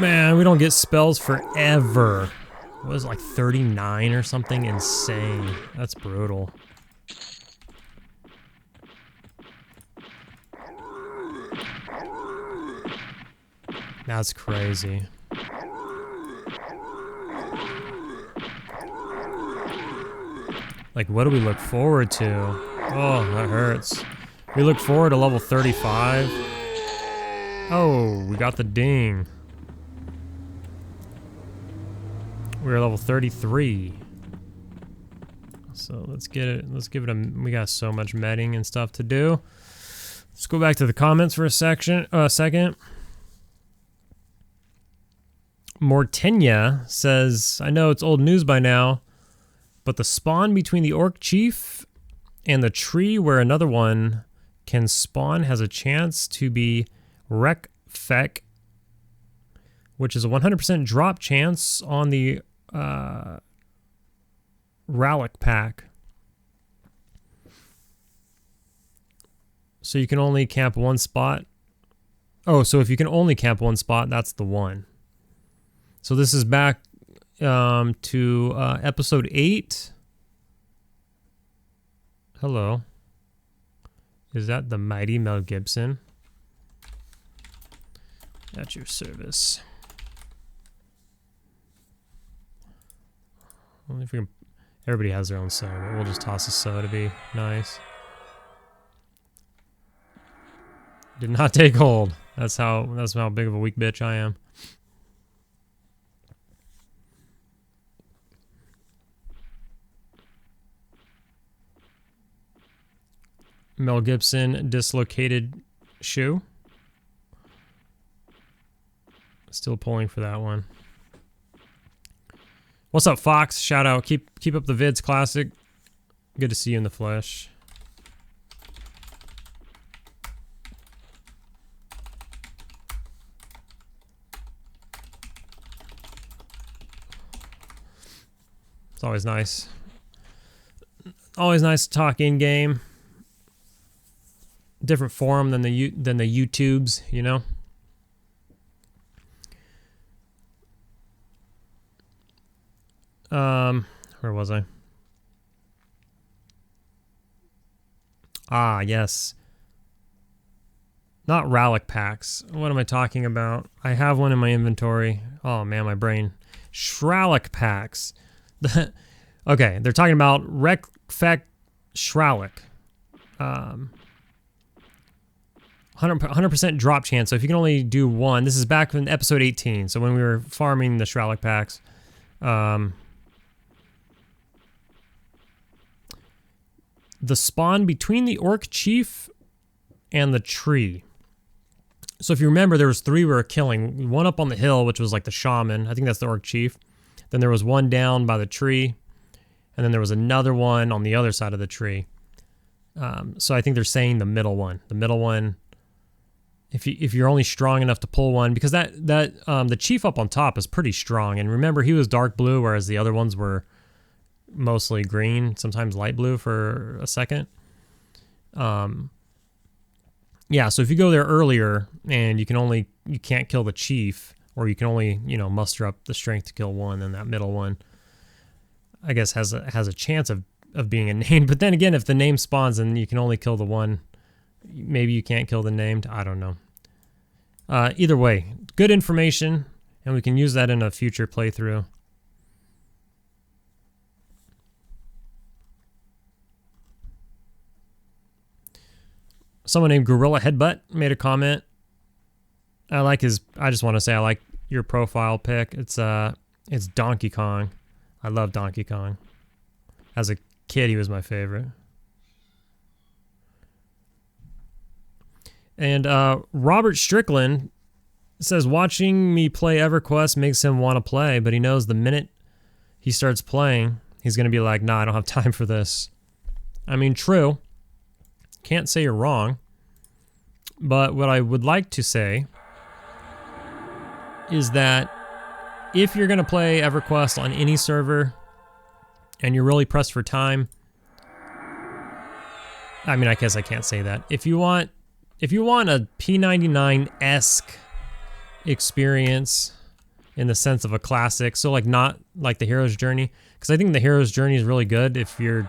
Man, we don't get spells forever. What was it, like 39 or something? Insane. That's brutal. That's crazy. Like, what do we look forward to? Oh, that hurts. We look forward to level 35. Oh, we got the ding. We're level 33. So let's get it. Let's give it a. We got so much medding and stuff to do. Let's go back to the comments for a second. Mortenia says, I know it's old news by now, but the spawn between the orc chief and the tree where another one can spawn has a chance to be Rekfek, which is a 100% drop chance on the Relic pack. So you can only camp one spot. Oh, so if you can only camp one spot, that's the one. So this is back to episode 8. Hello. Is that the mighty Mel Gibson? At your service. Well, if we can, everybody has their own soda, but we'll just toss a soda to be nice. Did not take hold. That's how big of a weak bitch I am. Mel Gibson dislocated shoe. Still pulling for that one. What's up, Fox? Shout out. Keep up the vids, classic. Good to see you in the flesh. It's always nice. Always nice to talk in game. Different forum than the YouTubes, you know. Where was I? Ah, yes. Not Rallic packs. What am I talking about? I have one in my inventory. Oh man, my brain. Shralic packs. Okay, they're talking about Recfect Shralic. 100% drop chance. So if you can only do one, this is back in episode 18. So when we were farming the Shralic packs. The spawn between the Orc Chief and the tree. So if you remember, there was 3 we were killing. One up on the hill, which was like the shaman. I think that's the Orc Chief. Then there was one down by the tree. And then there was another one on the other side of the tree. So I think they're saying the middle one. The middle one, if you're only strong enough to pull one, because the chief up on top is pretty strong. And remember, he was dark blue, whereas the other ones were mostly green, sometimes light blue for a second. Yeah, so if you go there earlier and you can't kill the chief, or you can only, muster up the strength to kill one, then that middle one, I guess, has a chance of being a named. But then again, if the name spawns and you can only kill the one, maybe you can't kill the named. I don't know. Either way, good information, and we can use that in a future playthrough. Someone named Gorilla Headbutt made a comment. I just want to say I like your profile pic. It's Donkey Kong. I love Donkey Kong. As a kid, he was my favorite. And Robert Strickland says, watching me play EverQuest makes him want to play, but he knows the minute he starts playing, he's going to be like, nah, I don't have time for this. I mean, true. Can't say you're wrong. But what I would like to say is that if you're going to play EverQuest on any server and you're really pressed for time, I mean, I guess I can't say that. If you want a P99-esque experience in the sense of a classic, so like not like the Hero's Journey, because I think the Hero's Journey is really good if you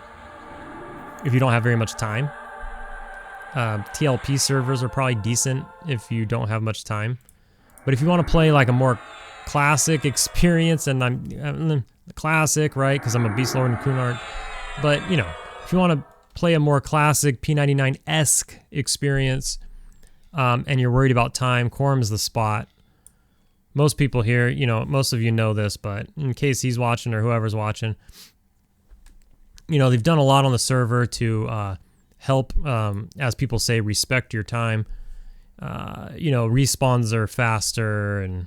don't have very much time. TLP servers are probably decent if you don't have much time. But if you want to play like a more classic experience, and I'm classic, right? Because I'm a Beastlord and Cunard. But, if you want to play a more classic P99-esque experience, and you're worried about time, Quarm is the spot. Most people here, most of you know this, but in case he's watching or whoever's watching, they've done a lot on the server to help, as people say, respect your time. Respawns are faster, and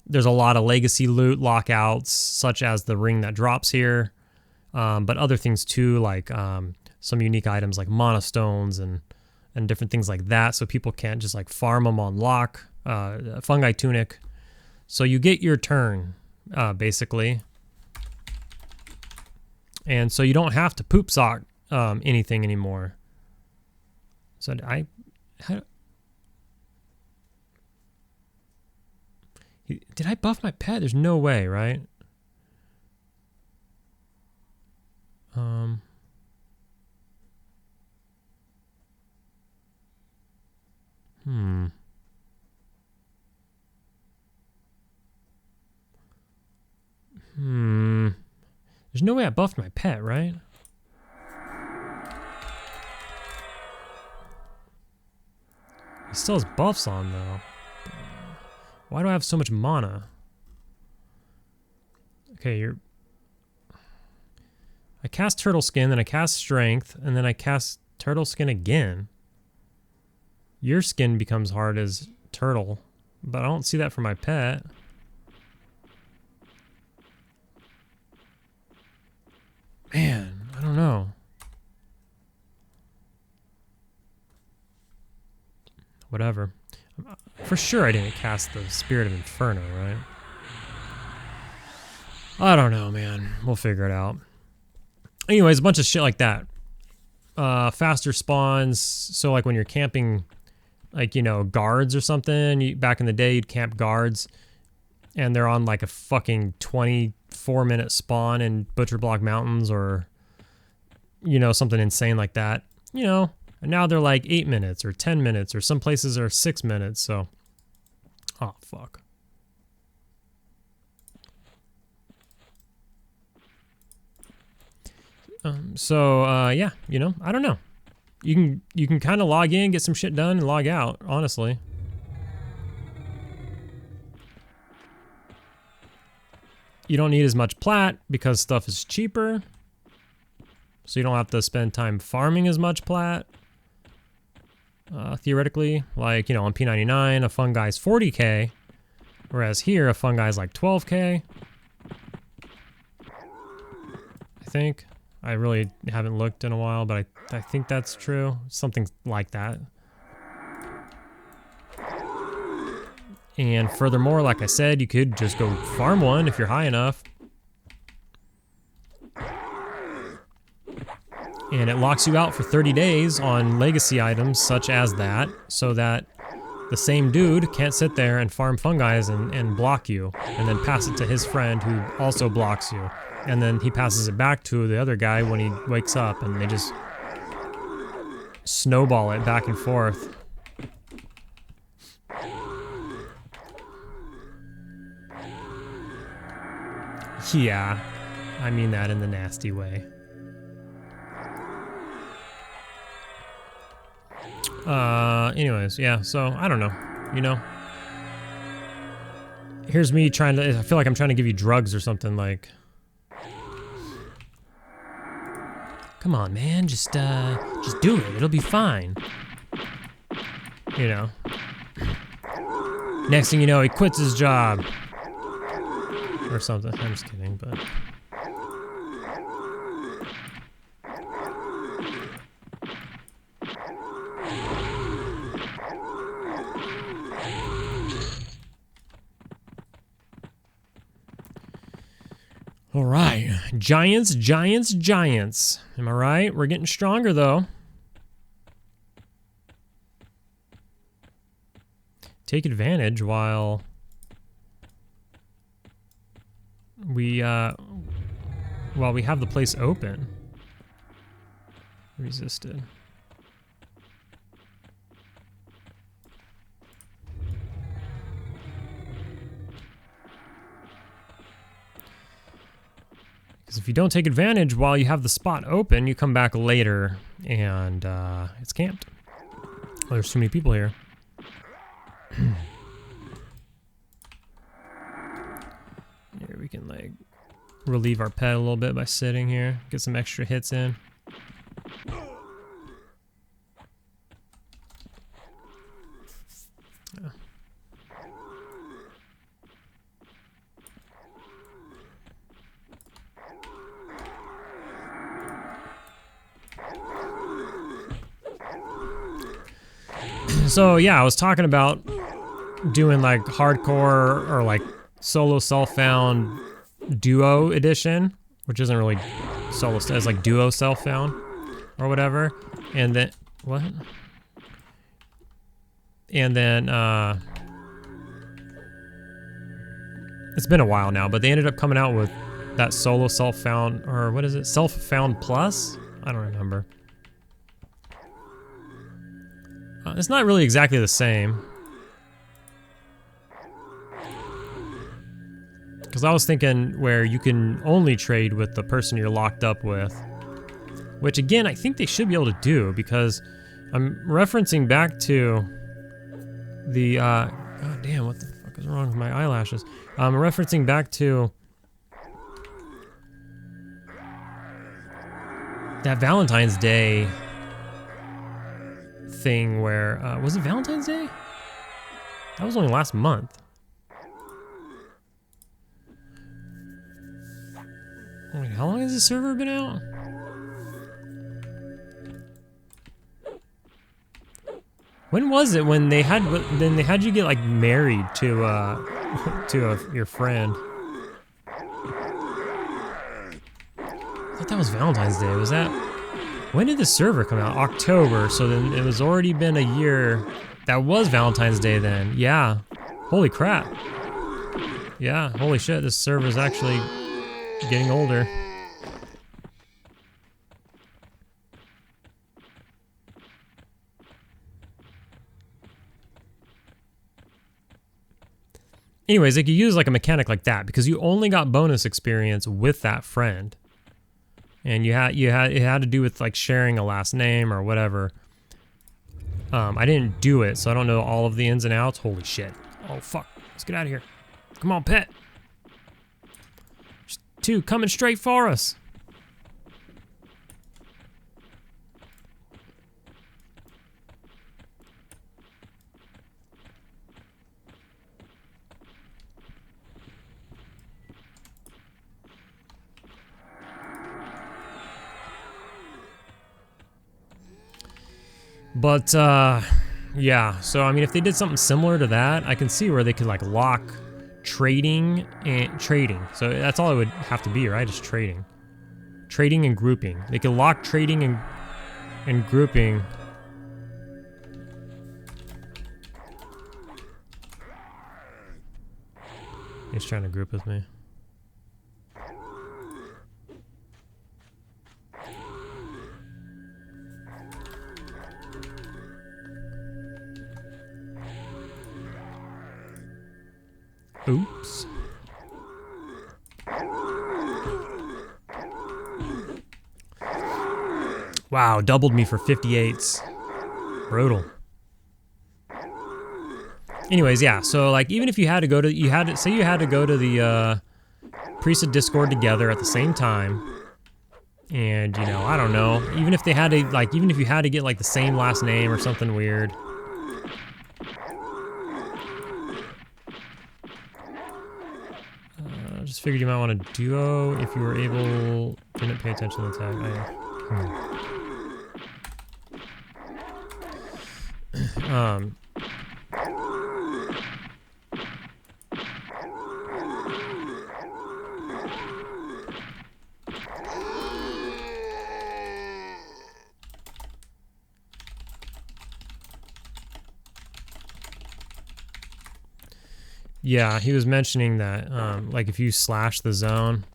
there's a lot of legacy loot lockouts, such as the ring that drops here, but other things too, like some unique items like monostones and different things like that, so people can't just like farm them on lock. Fungi tunic, so you get your turn, basically. And so you don't have to poop sock anything anymore. So did I buff my pet? There's no way, right? There's no way I buffed my pet, right? He still has buffs on, though. Why do I have so much mana? Okay, I cast Turtle Skin, then I cast Strength, and then I cast Turtle Skin again. Your skin becomes hard as Turtle. but I don't see that for my pet. Man, I don't know. Whatever. For sure I didn't cast the Spirit of Inferno, right? I don't know, man. We'll figure it out. Anyways, a bunch of shit like that. Faster spawns. So like when you're camping, like, you know, guards or something, back in the day you'd camp guards and they're on like a fucking 24-minute spawn in Butcher Block Mountains or, you know, something insane like that. You know, and now they're like 8 minutes or 10 minutes or some places are 6 minutes. So, oh, fuck. Yeah, you know, I don't know. You can kind of log in, get some shit done, and log out, honestly. You don't need as much plat because stuff is cheaper. So you don't have to spend time farming as much plat. Theoretically, like, you know, on P99, a funguy's 40k, whereas here, a funguy's like 12k. I think. I really haven't looked in a while, but I think that's true. Something like that. And furthermore, like I said, you could just go farm one if you're high enough. And it locks you out for 30 days on legacy items such as that, so that the same dude can't sit there and farm fungis and block you, and then pass it to his friend who also blocks you. And then he passes it back to the other guy when he wakes up, and they just snowball it back and forth. Yeah, I mean that in the nasty way. Anyways, yeah, so I don't know, you know. Here's me trying to, I feel like I'm trying to give you drugs or something, like. Come on, man, just do it. It'll be fine. You know. Next thing you know, he quits his job. Or something. I'm just kidding, but. All right, Giants, Giants, Giants. Am I right? We're getting stronger, though. Take advantage while we have the place open. Resisted. Because if you don't take advantage while you have the spot open, you come back later and it's camped. Oh, there's too many people here. Here we can like relieve our pet a little bit by sitting here, get some extra hits in. Yeah. So yeah, I was talking about doing like hardcore or like solo self-found duo edition, which isn't really solo, it's like duo self-found or whatever. And then what? And then it's been a while now, but they ended up coming out with that solo self-found, or what is it? Self-found plus? I don't remember. It's not really exactly the same. Because I was thinking where you can only trade with the person you're locked up with. Which again, I think they should be able to do, because I'm referencing back to the, god damn, what the fuck is wrong with my eyelashes? I'm referencing back to that Valentine's Day thing where, was it Valentine's Day? That was only last month. Wait, how long has this server been out? When was it when they had you get like married to your friend? I thought that was Valentine's Day. Was that? When did the server come out? October. So then it was already been a year. That was Valentine's Day then. Yeah. Holy crap. Yeah. Holy shit. This server is actually getting older. Anyways, they could use like a mechanic like that because you only got bonus experience with that friend, and it had to do with like sharing a last name or whatever. I didn't do it, so I don't know all of the ins and outs. Holy shit! Oh fuck! Let's get out of here. Come on, pet. There's two coming straight for us. But, yeah, so, I mean, if they did something similar to that, I can see where they could, like, lock trading and trading. So that's all it would have to be, right? Just trading. Trading and grouping. They could lock trading and grouping. He's trying to group with me. Oops. Wow, doubled me for 58s. Brutal. Anyways, yeah, so like even if you had to go to say you had to go to the Priesthood Discord together at the same time, and you know, I don't know, even if they had to like even if you had to get like the same last name or something weird. I just figured you might want a duo if you were able. Didn't pay attention to the tag. Yeah, he was mentioning that, like, if you slash the zone,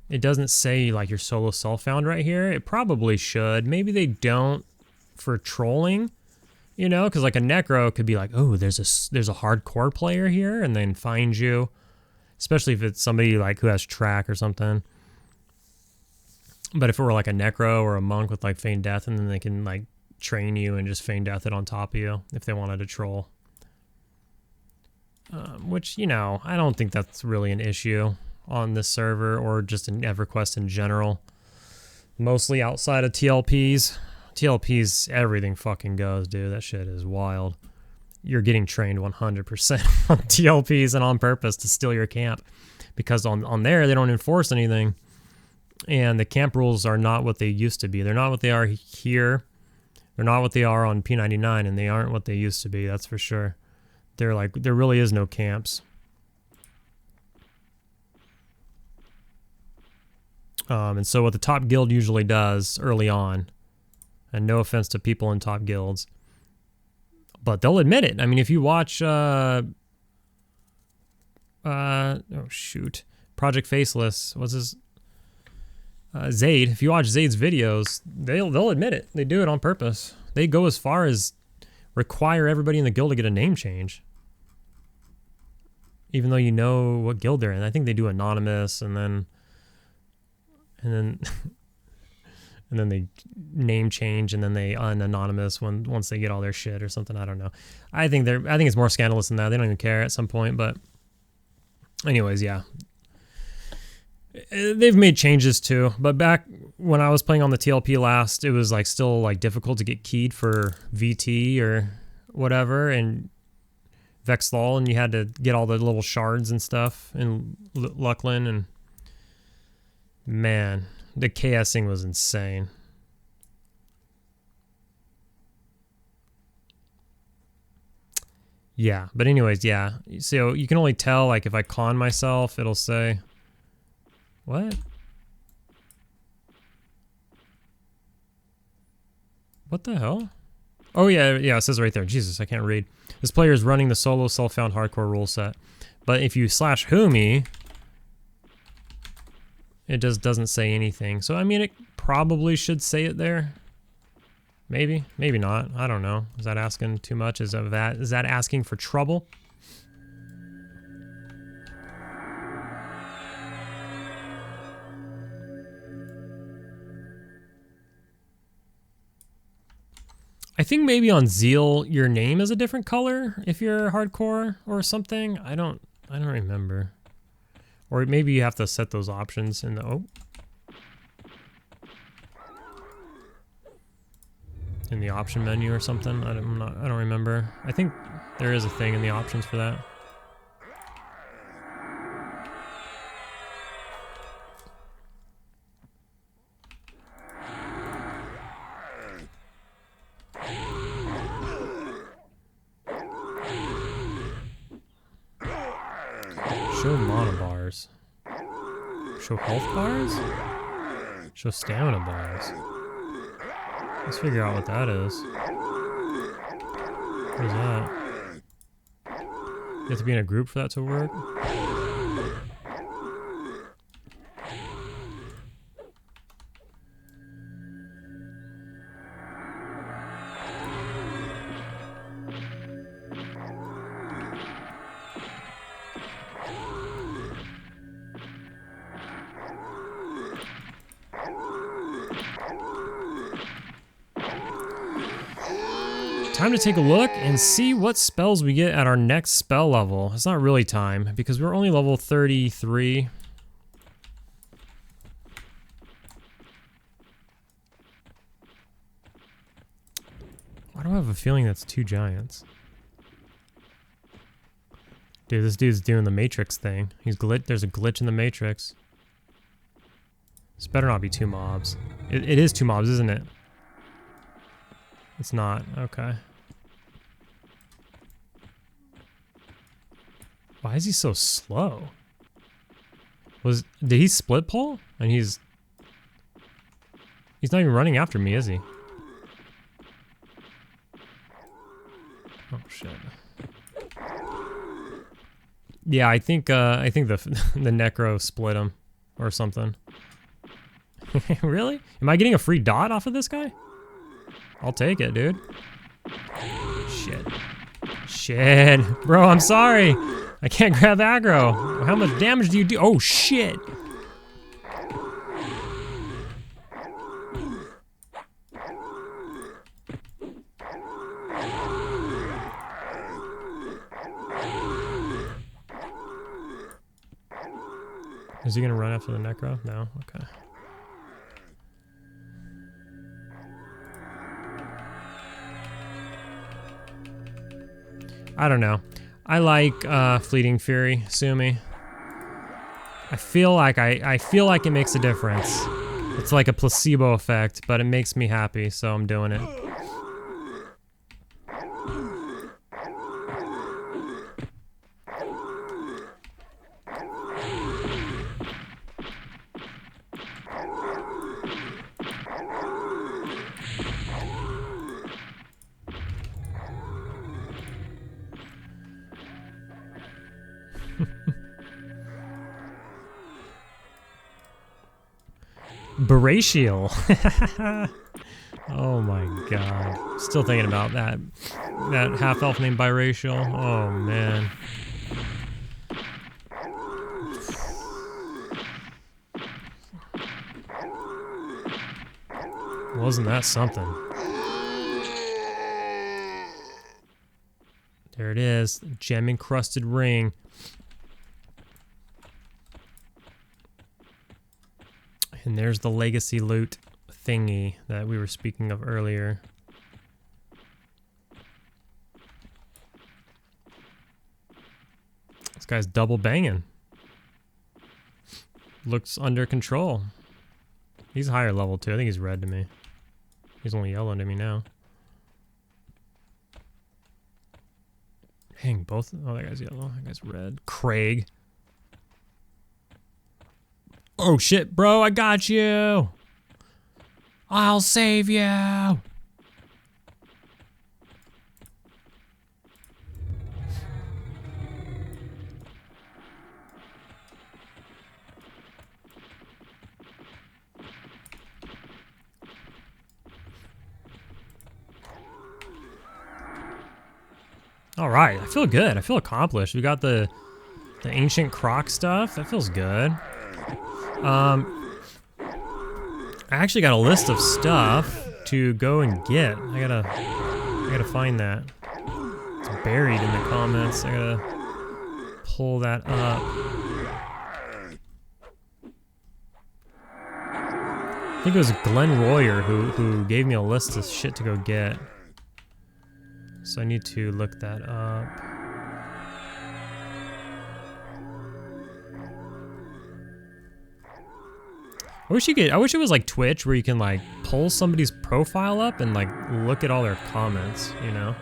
it doesn't say, like, your solo self found right here. It probably should. Maybe they don't for trolling, you know? Because, like, a necro could be like, oh, there's a hardcore player here, and then find you. Especially if it's somebody, like, who has track or something. But if it were, like, a necro or a monk with, like, feign death, and then they can, like, train you and just feign death it on top of you if they wanted to troll. Which, you know, I don't think that's really an issue on this server or just in EverQuest in general. Mostly outside of TLPs. TLPs, everything fucking goes, dude. That shit is wild. You're getting trained 100% on TLPs and on purpose to steal your camp. Because on there, they don't enforce anything. And the camp rules are not what they used to be. They're not what they are here. They're not what they are on P99, and they aren't what they used to be, that's for sure. They're like, there really is no camps. And so what the top guild usually does early on, and no offense to people in top guilds, but they'll admit it. I mean, if you watch, oh shoot, Project Faceless, what's his, Zaid, if you watch Zaid's videos, they'll admit it. They do it on purpose. They go as far as require everybody in the guild to get a name change. Even though you know what guild they're in. I think they do anonymous and then and then they name change and then they unanonymous once they get all their shit or something. I don't know. I think it's more scandalous than that. They don't even care at some point, but anyways, yeah. They've made changes too, but back when I was playing on the TLP last, it was like still like difficult to get keyed for VT or whatever, and Vexthal, and you had to get all the little shards and stuff in Lucklin, and man, the chaosing was insane. Yeah, but anyways, yeah. So you can only tell, like, if I con myself, it'll say... What? What the hell? Oh, yeah, it says right there. Jesus, I can't read. This player is running the solo self-found hardcore rule set. But if you slash Humi, it just doesn't say anything. So, I mean, it probably should say it there. Maybe, maybe not. I don't know. Is that asking too much? Is that asking for trouble? I think maybe on Zeal your name is a different color if you're hardcore or something. I don't remember. Or maybe you have to set those options in the in the option menu or something. I don't remember. I think there is a thing in the options for that. Show mana bars. Show health bars? Show stamina bars. Let's figure out what that is. What is that? You have to be in a group for that to work? Time to take a look and see what spells we get at our next spell level. It's not really time, because we're only level 33. Why do I have a feeling that's 2 giants? Dude, this dude's doing the Matrix thing. There's a glitch in the Matrix. This better not be 2 mobs. It is 2 mobs, isn't it? It's not. Okay. Why is he so slow? Did he split pull? And he's not even running after me, is he? Oh shit. Yeah, I think the the Necro split him or something. Really? Am I getting a free dot off of this guy? I'll take it, dude. Shit. Shit. Bro, I'm sorry. I can't grab aggro. How much damage do you do? Oh, shit. Is he gonna run after the Necro? No? Okay. I don't know. I like Fleeting Fury, Sumi. I feel like it makes a difference. It's like a placebo effect, but it makes me happy, so I'm doing it. Baratial. Oh my god. Still thinking about that half elf named Biracial. Oh man. Wasn't that something? There it is. Gem encrusted ring. And there's the legacy loot thingy that we were speaking of earlier. guy's double banging. Looks under control. He's higher level too. I think he's red to me. He's only yellow to me now. Dang, both. Oh, that guy's yellow. That guy's red. Craig. Oh shit, bro, I got you. I'll save you. All right, I feel good. I feel accomplished. We got the ancient Croc stuff. That feels good. I actually got a list of stuff to go and get. I gotta find that. It's buried in the comments. I gotta pull that up. I think it was Glenn Royer who gave me a list of shit to go get. So I need to look that up. I wish it was like Twitch where you can like pull somebody's profile up and like look at all their comments, you know?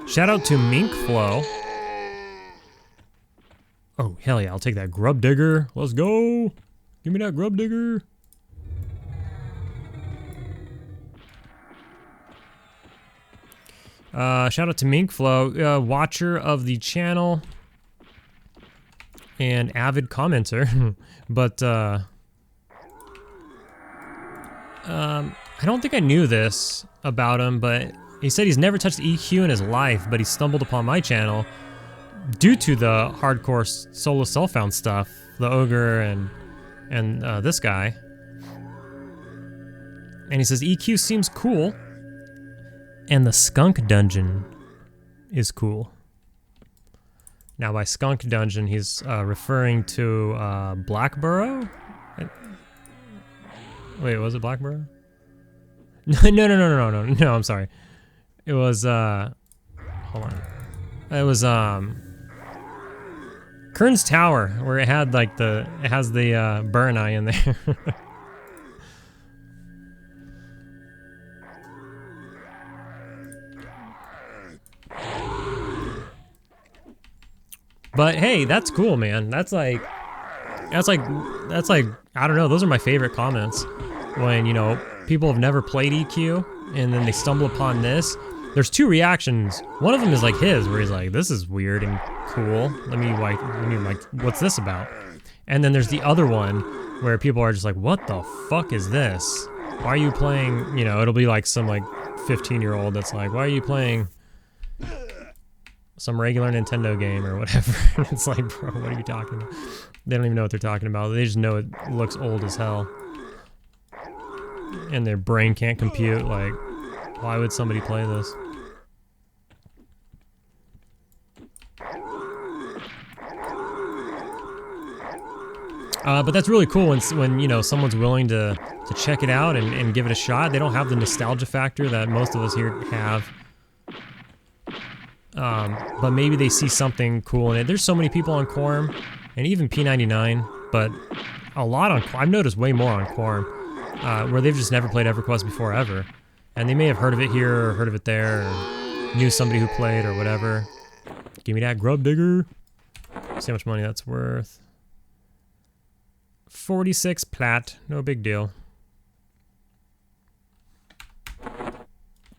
Shout out to Minkflow. Oh, hell yeah, I'll take that grub digger. Let's go. Give me that grub digger. Shout out to Minkflow, watcher of the channel and avid commenter. But I don't think I knew this about him, but he said he's never touched EQ in his life, but he stumbled upon my channel due to the hardcore solo self-found stuff, the ogre and this guy. And he says EQ seems cool, and the skunk dungeon is cool. Now by skunk dungeon, he's referring to Blackborough. Wait, was it Blackborough? No, I'm sorry. It was, hold on. It was, Kern's Tower, where it had, like, it has the, burn eye in there. But, hey, that's cool, man. That's like, I don't know, those are my favorite comments. When, you know, people have never played EQ, and then they stumble upon this. There's two reactions. One of them is like his, where he's like, this is weird and cool. Let me like, what's this about? And then there's the other one where people are just like, what the fuck is this? Why are you playing, you know, it'll be like some like 15-year-old that's like, why are you playing some regular Nintendo game or whatever? And it's like, bro, what are you talking about? They don't even know what they're talking about. They just know it looks old as hell. And their brain can't compute, like, why would somebody play this? But that's really cool when you know, someone's willing to check it out and give it a shot. They don't have the nostalgia factor that most of us here have. But maybe they see something cool in it. There's so many people on Quarm, and even P99, but a lot on I've noticed way more on Quarm, where they've just never played EverQuest before ever. And they may have heard of it here, or heard of it there, or knew somebody who played, or whatever. Give me that grub digger. See how much money that's worth. 46 plat, no big deal.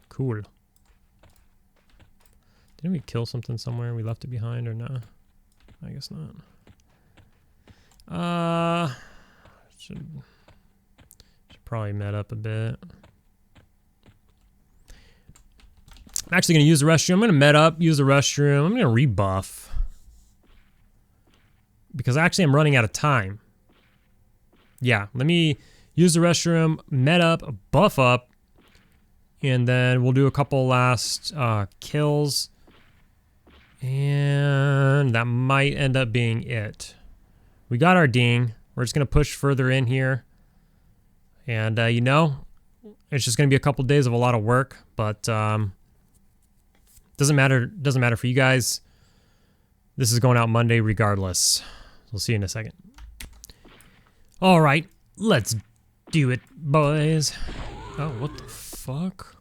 Cool. Didn't we kill something somewhere? We left it behind or no? I guess not. Should probably met up a bit. I'm actually going to use the restroom. I'm going to met up, use the restroom. I'm going to rebuff. Because actually I'm running out of time. Yeah, let me use the restroom, met up, buff up, and then we'll do a couple last kills. And that might end up being it. we got our ding. We're just going to push further in here. And, you know, it's just going to be a couple days of a lot of work. But doesn't matter for you guys. This is going out Monday regardless. We'll see you in a second. All right, let's do it, boys. Oh, what the fuck?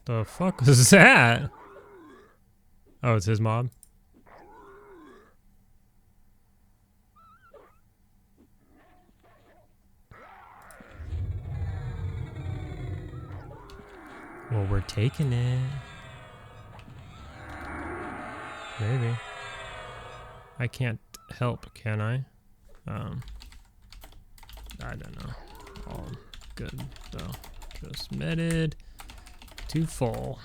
The fuck was that? Oh, it's his mob. Well, we're taking it. Maybe. I can't help, can I? I don't know. All good, though. Just meted to full.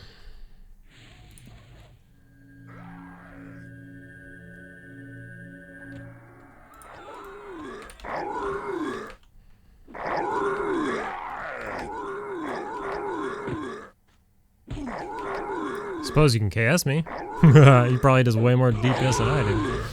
Suppose you can KS me. He probably does way more DPS than I do.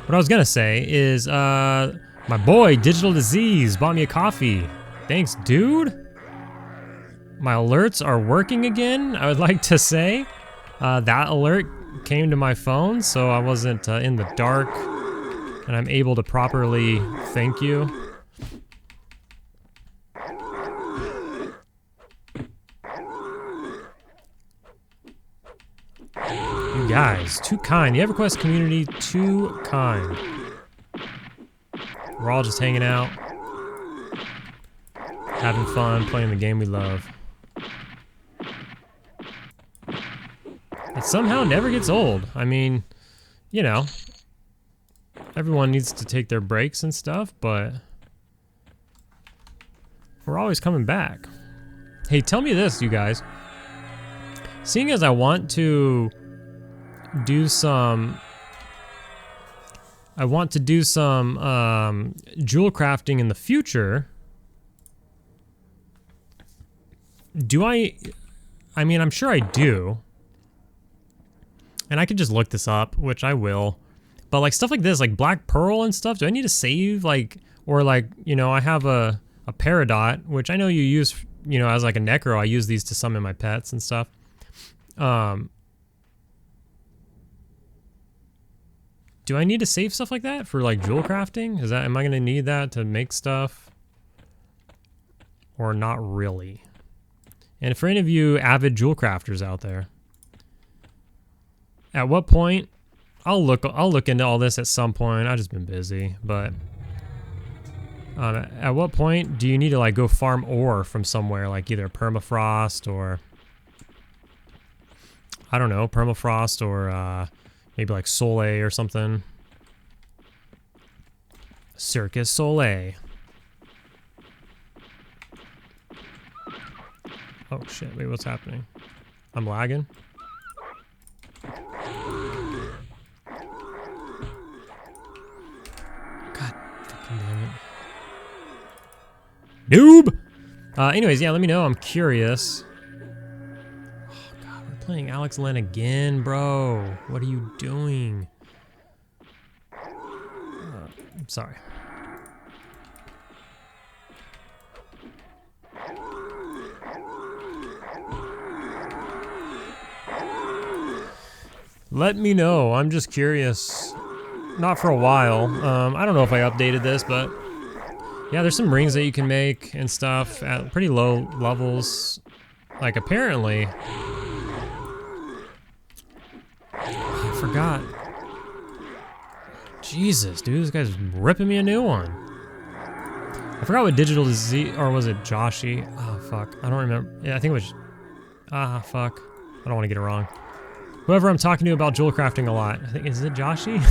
What I was gonna say is, my boy, Digital Disease, bought me a coffee. Thanks, dude. My alerts are working again, I would like to say. That alert came to my phone, so I wasn't in the dark, and I'm able to properly thank you. You guys, too kind. The EverQuest community, too kind. We're all just hanging out, having fun, playing the game we love. It somehow never gets old. I mean, you know, everyone needs to take their breaks and stuff, but we're always coming back. Hey, tell me this, you guys. Seeing as I want to do some jewel crafting in the future. I mean, I'm sure I do. And I could just look this up, which I will. But like stuff like this, like black pearl and stuff, do I need to save like, or like, you know, I have a peridot, which I know you use, you know, as like a necro. I use these to summon my pets and stuff. Do I need to save stuff like that for like jewel crafting? Am I gonna need that to make stuff? Or not really? And for any of you avid jewel crafters out there, at what point, I'll look into all this at some point. I've just been busy, but at what point do you need to like go farm ore from somewhere, like either permafrost or I don't know, permafrost or maybe like Soleil or something. Circus Soleil. Oh shit, wait, what's happening? I'm lagging. God fucking damn it. Noob! Anyways, yeah, let me know, I'm curious. Playing Alex Len again, bro. What are you doing? I'm sorry. Let me know. I'm just curious. Not for a while. I don't know if I updated this, but yeah, there's some rings that you can make and stuff at pretty low levels. Like apparently. I forgot. Jesus, dude, this guy's ripping me a new one. I forgot what Digital Disease, or was it Joshi? Oh, fuck. I don't remember. Yeah, I think it was... fuck. I don't want to get it wrong. Whoever I'm talking to about jewel crafting a lot. I think, is it Joshi?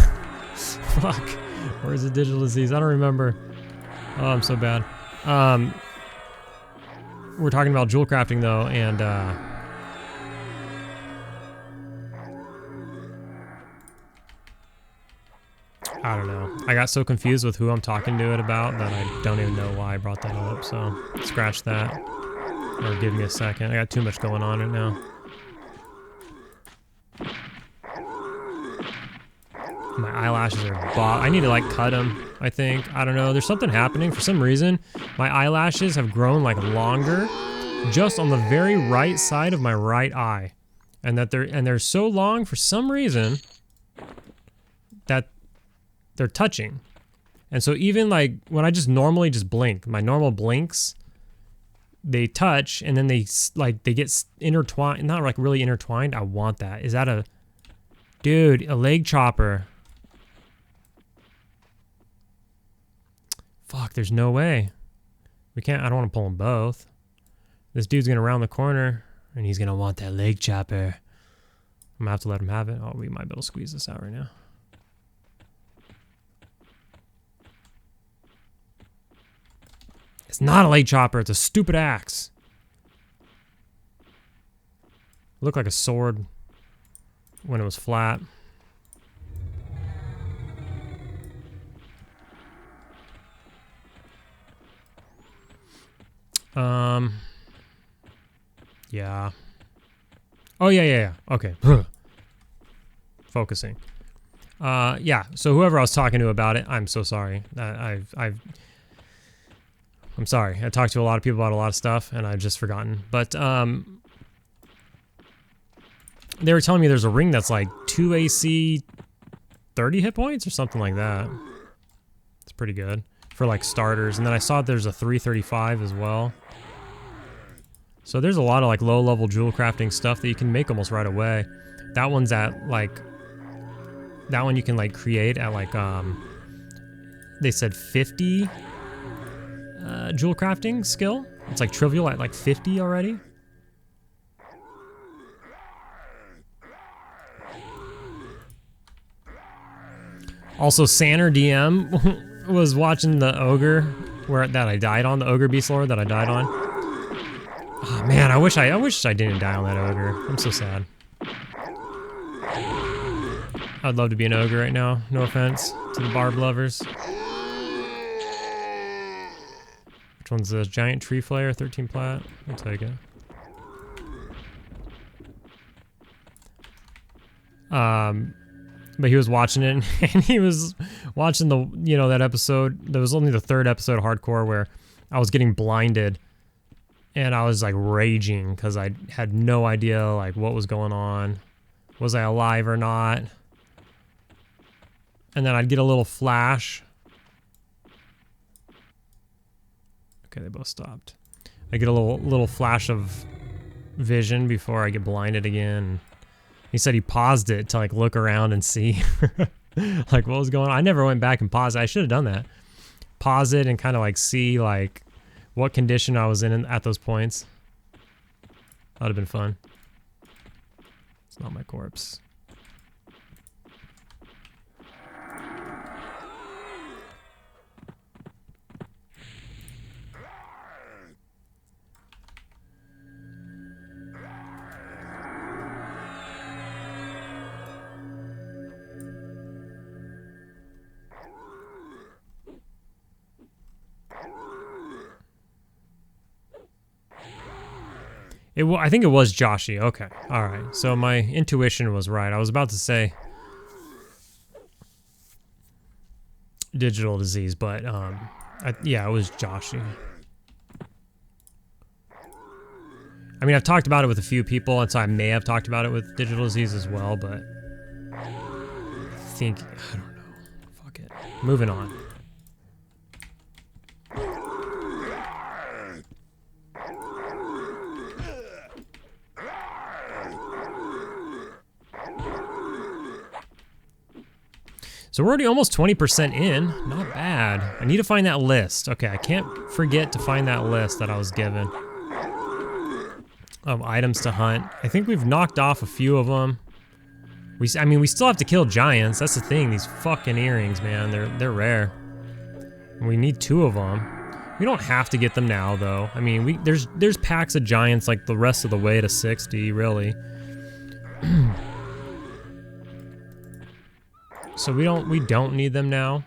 Fuck. Or is it Digital Disease? I don't remember. Oh, I'm so bad. we're talking about jewel crafting though, and I don't know. I got so confused with who I'm talking to it about that I don't even know why I brought that up, so scratch that. Or give me a second. I got too much going on right now. My eyelashes are I need to like cut them, I think. I don't know. There's something happening. For some reason, my eyelashes have grown like longer just on the very right side of my right eye. And that they're so long for some reason that they're touching. And so even like when I just normally just blink, my normal blinks, they touch and then they get intertwined, not like really intertwined. I want that. Is that a, dude, a leg chopper? Fuck, there's no way. We can't, I don't want to pull them both. This dude's gonna round the corner and he's gonna want that leg chopper. I'm gonna have to let him have it. Oh, we might be able to squeeze this out right now. It's not a leg chopper, it's a stupid axe. Looked like a sword when it was flat. Yeah. Oh, yeah. Okay. Focusing. Yeah, so whoever I was talking to about it, I'm so sorry. I'm sorry. I talked to a lot of people about a lot of stuff, and I've just forgotten. But, they were telling me there's a ring that's like 2 AC 30 hit points or something like that. It's pretty good for like starters. And then I saw there's a 335 as well. So there's a lot of like low level jewel crafting stuff that you can make almost right away. That one's at like, that one you can like create at like, they said 50 jewel crafting skill. It's like trivial at like 50 already. Also, Sanner DM was watching the ogre that I died on, the ogre Beastlord that I died on. Oh man, I wish I didn't die on that ogre. I'm so sad. I'd love to be an ogre right now. No offense to the barb lovers. Which one's this? Giant tree flare, 13 plat. I'll take it. But he was watching it, and he was watching the, you know, that episode. There was only the 3rd episode of Hardcore where I was getting blinded, and I was like raging because I had no idea like what was going on. Was I alive or not? And then I'd get a little flash. Okay, they both stopped. I get a little flash of vision before I get blinded again. He said he paused it to like look around and see like what was going on. I never went back and paused it. I should have done that. Pause it and kind of like see like what condition I was in at those points. That would have been fun. It's not my corpse. I think it was Joshy. Okay. All right. So my intuition was right. I was about to say digital disease, but yeah, it was Joshy. I mean, I've talked about it with a few people, and so I may have talked about it with digital disease as well, but I think, I don't know. Fuck it. Moving on. So we're already almost 20% in. Not bad. I need to find that list. Okay, I can't forget to find that list that I was given of items to hunt. I think we've knocked off a few of them. I mean, we still have to kill giants. That's the thing. These fucking earrings, man. They're rare. We need 2 of them. We don't have to get them now, though. I mean, there's packs of giants like the rest of the way to 60, really. So we don't need them now.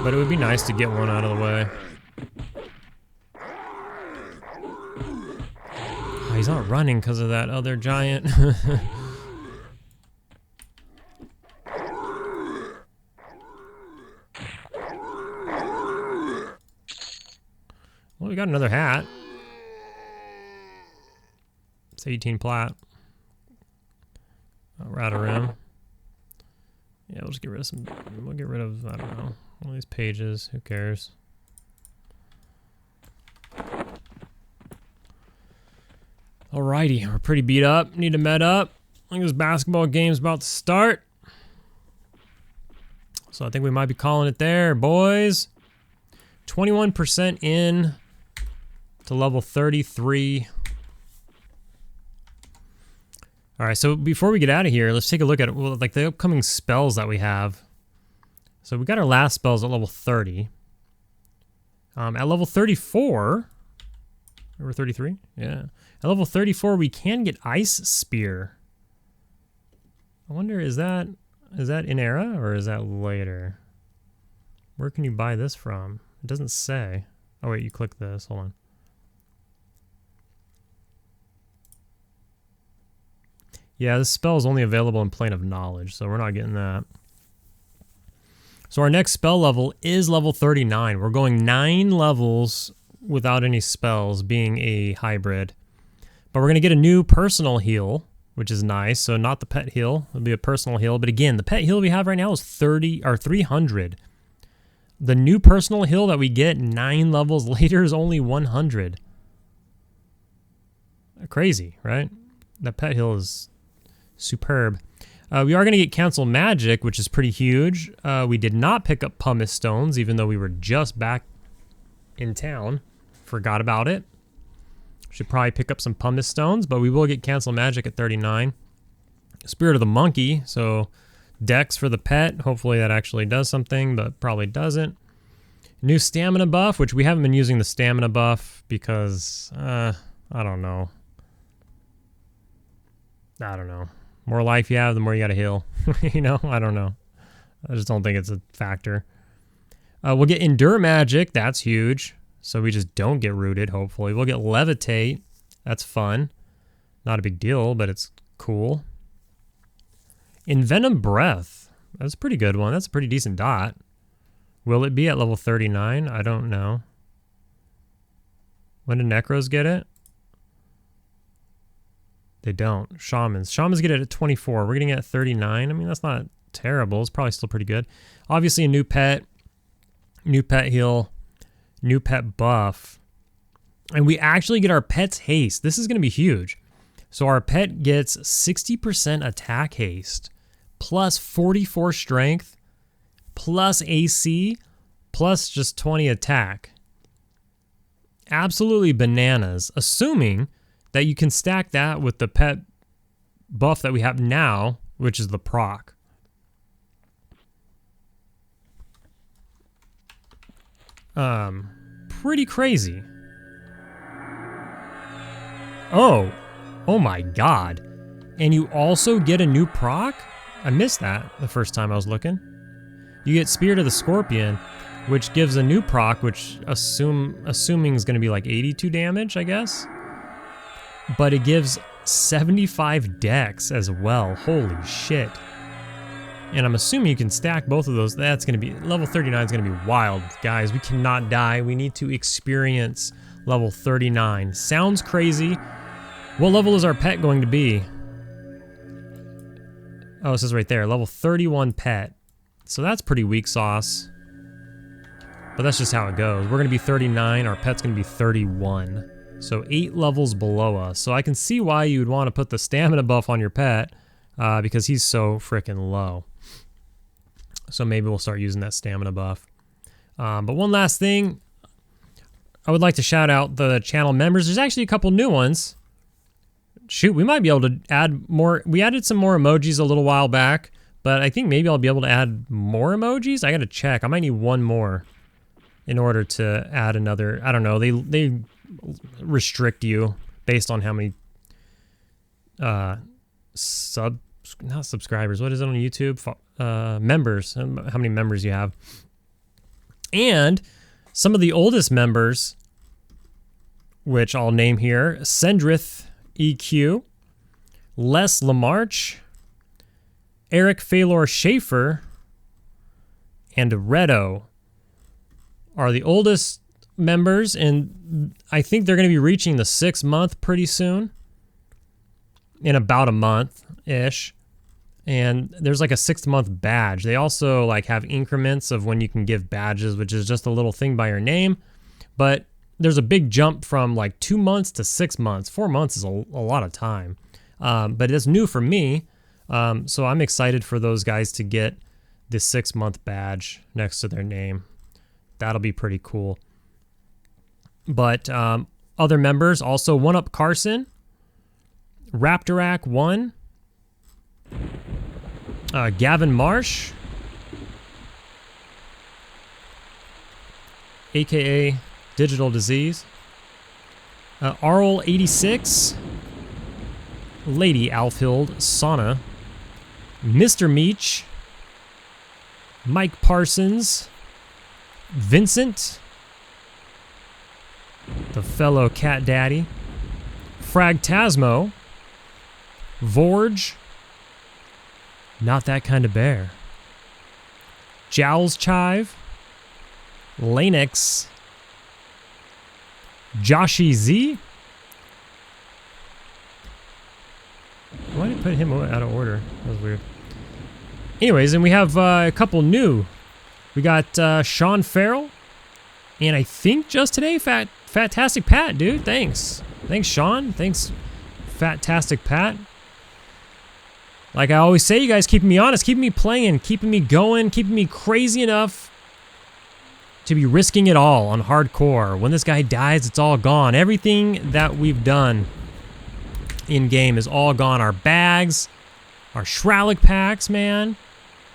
But it would be nice to get one out of the way. Oh, he's not running because of that other giant. Well, we got another hat. It's 18 plat. We're out of rim. Yeah, we'll just get rid of some. We'll get rid of, I don't know, one of these pages. Who cares? Alrighty, we're pretty beat up. Need to med up. I think this basketball game's about to start. So I think we might be calling it there, boys. 21% in to level 33. All right, so before we get out of here, let's take a look at like the upcoming spells that we have. So we got our last spells at level 30. At level 34, or 33, yeah. At level 34, we can get Ice Spear. I wonder, is that in era or is that later? Where can you buy this from? It doesn't say. Oh wait, you click this. Hold on. Yeah, this spell is only available in Plane of Knowledge, so we're not getting that. So our next spell level is level 39. We're going 9 levels without any spells, being a hybrid. But we're going to get a new personal heal, which is nice. So not the pet heal. It'll be a personal heal. But again, the pet heal we have right now is 300. The new personal heal that we get 9 levels later is only 100. Crazy, right? That pet heal is superb. We are going to get cancel magic, which is pretty huge. We did not pick up pumice stones, even though we were just back in town. Forgot about it. Should probably pick up some pumice stones, but we will get cancel magic at 39. Spirit of the monkey, so dex for the pet. Hopefully that actually does something, but probably doesn't. New stamina buff, which we haven't been using the stamina buff because, I don't know. More life you have, the more you gotta heal. You know, I don't know. I just don't think it's a factor. We'll get endure magic. That's huge. So we just don't get rooted, hopefully. We'll get levitate. That's fun. Not a big deal, but it's cool. Envenom breath. That's a pretty good one. That's a pretty decent dot. Will it be at level 39? I don't know. When do Necros get it? They don't. Shamans. Shamans get it at 24. We're getting it at 39. I mean, that's not terrible. It's probably still pretty good. Obviously, a new pet heal, new pet buff. And we actually get our pet's haste. This is going to be huge. So our pet gets 60% attack haste, plus 44 strength, plus AC, plus just 20 attack. Absolutely bananas, assuming that you can stack that with the pet buff that we have now, which is the proc. Pretty crazy. Oh my god. And you also get a new proc? I missed that the first time I was looking. You get Spirit of the Scorpion, which gives a new proc, which assuming is going to be like 82 damage, I guess. But it gives 75 dex as well. Holy shit. And I'm assuming you can stack both of those. That's going to be, level 39 is going to be wild. Guys, we cannot die. We need to experience level 39. Sounds crazy. What level is our pet going to be? Oh, it says right there, level 31 pet. So that's pretty weak sauce. But that's just how it goes. We're going to be 39. Our pet's going to be 31. So 8 levels below us. So I can see why you would want to put the stamina buff on your pet because he's so freaking low. So maybe we'll start using that stamina buff. But one last thing. I would like to shout out the channel members. There's actually a couple new ones. Shoot, we might be able to add more. We added some more emojis a little while back, but I think maybe I'll be able to add more emojis. I gotta check. I might need one more in order to add another. I don't know. They restrict you based on how many not subscribers. What is it on YouTube? Members. How many members you have. And some of the oldest members, which I'll name here: Sendrith EQ, Les Lamarche, Eric Phalor Schaefer, and Redo are the oldest members, and I think they're going to be reaching the 6 month pretty soon, in about a month-ish. And there's like a 6 month badge. They also like have increments of when you can give badges, which is just a little thing by your name. But there's a big jump from like 2 months to 6 months. 4 months is a lot of time. But it's new for me. So I'm excited for those guys to get this 6 month badge next to their name. That'll be pretty cool. But other members also: One Up Carson, Raptorac 1, Gavin Marsh, aka Digital Disease, Arl 86, Lady Alfield Sauna, Mr. Meach, Mike Parsons, Vincent, the fellow Cat Daddy, Fragtasmo, Vorge, Not That Kind of Bear, Jowls Chive, Lanix, Joshy Z. Why did I put him out of order? That was weird. Anyways, and we have a couple new. We got Sean Farrell, and I think just today, Fantastic Pat, dude. Thanks. Thanks, Sean. Thanks, Fantastic Pat. Like I always say, you guys keeping me honest, keeping me playing, keeping me going, keeping me crazy enough to be risking it all on hardcore. When this guy dies, it's all gone. Everything that we've done in-game is all gone. Our bags, our Shralik packs, man.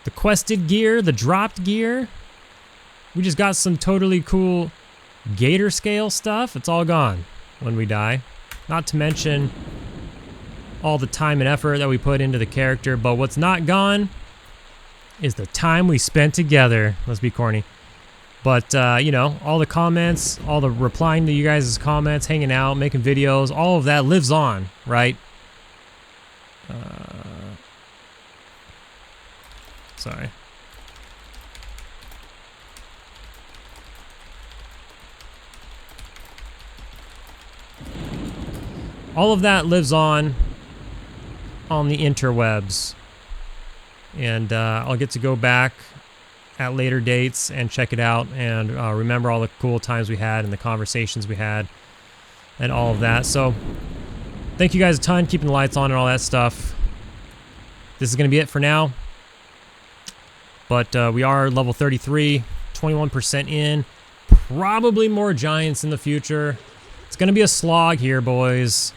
The quested gear, the dropped gear. We just got some totally cool gator scale stuff. It's all gone when we die. Not to mention all the time and effort that we put into the character. But what's not gone is the time we spent together. Let's be corny. But, you know, all the comments, all the replying to you guys' comments, hanging out, making videos, all of that lives on, right? Sorry. All of that lives on the interwebs. And I'll get to go back at later dates and check it out and remember all the cool times we had and the conversations we had and all of that. So thank you guys a ton, keeping the lights on and all that stuff. This is going to be it for now. But we are level 33, 21% in. Probably more giants in the future. It's going to be a slog here, boys.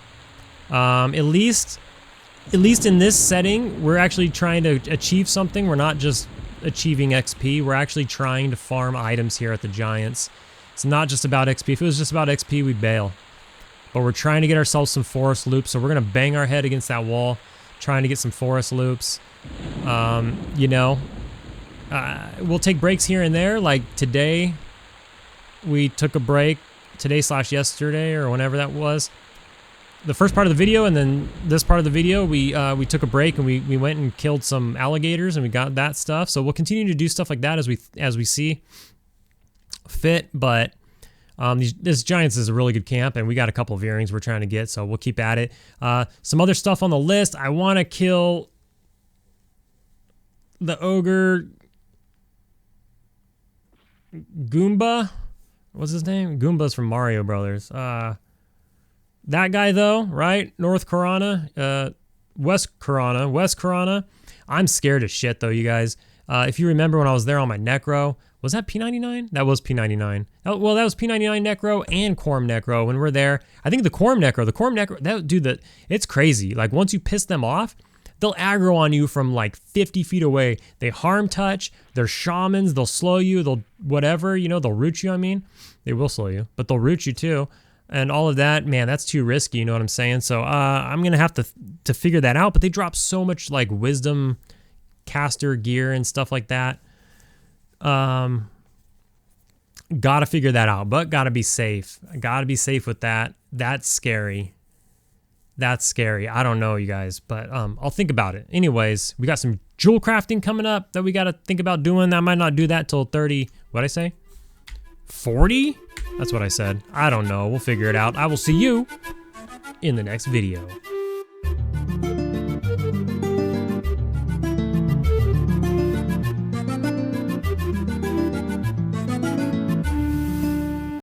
At least in this setting, we're actually trying to achieve something. We're not just achieving XP. We're actually trying to farm items here at the Giants. It's not just about XP. If it was just about XP, we'd bail. But we're trying to get ourselves some forest loops, so we're going to bang our head against that wall, trying to get some forest loops. You know, we'll take breaks here and there. Like today, we took a break. Today/yesterday, or whenever that was. The first part of the video, and then this part of the video, we took a break and we went and killed some alligators and we got that stuff. So we'll continue to do stuff like that as we see fit. But this Giants is a really good camp, and we got a couple of earrings we're trying to get, so we'll keep at it. Some other stuff on the list. I want to kill the ogre Goomba. What's his name? Goomba's from Mario Brothers. That guy though, right? North Karana, West Karana. I'm scared as shit though, you guys. If you remember when I was there on my Necro, was that P99? That was P99. Well, that was P99 Necro and Quarm Necro when we're there. I think the Quarm Necro, that dude, it's crazy. Like once you piss them off, they'll aggro on you from like 50 feet away. They harm touch. They're shamans. They'll slow you. They'll whatever, you know, they'll root you. I mean, they will slow you, but they'll root you too. And all of that, man, that's too risky. You know what I'm saying? So I'm going to have to figure that out. But they drop so much like wisdom caster gear and stuff like that. Gotta figure that out, but gotta be safe. Gotta be safe with that. That's scary. That's scary. I don't know, you guys, but I'll think about it. Anyways, we got some jewel crafting coming up that we got to think about doing. I might not do that till 30. What'd I say? 40? That's what I said. I don't know. We'll figure it out. I will see you in the next video.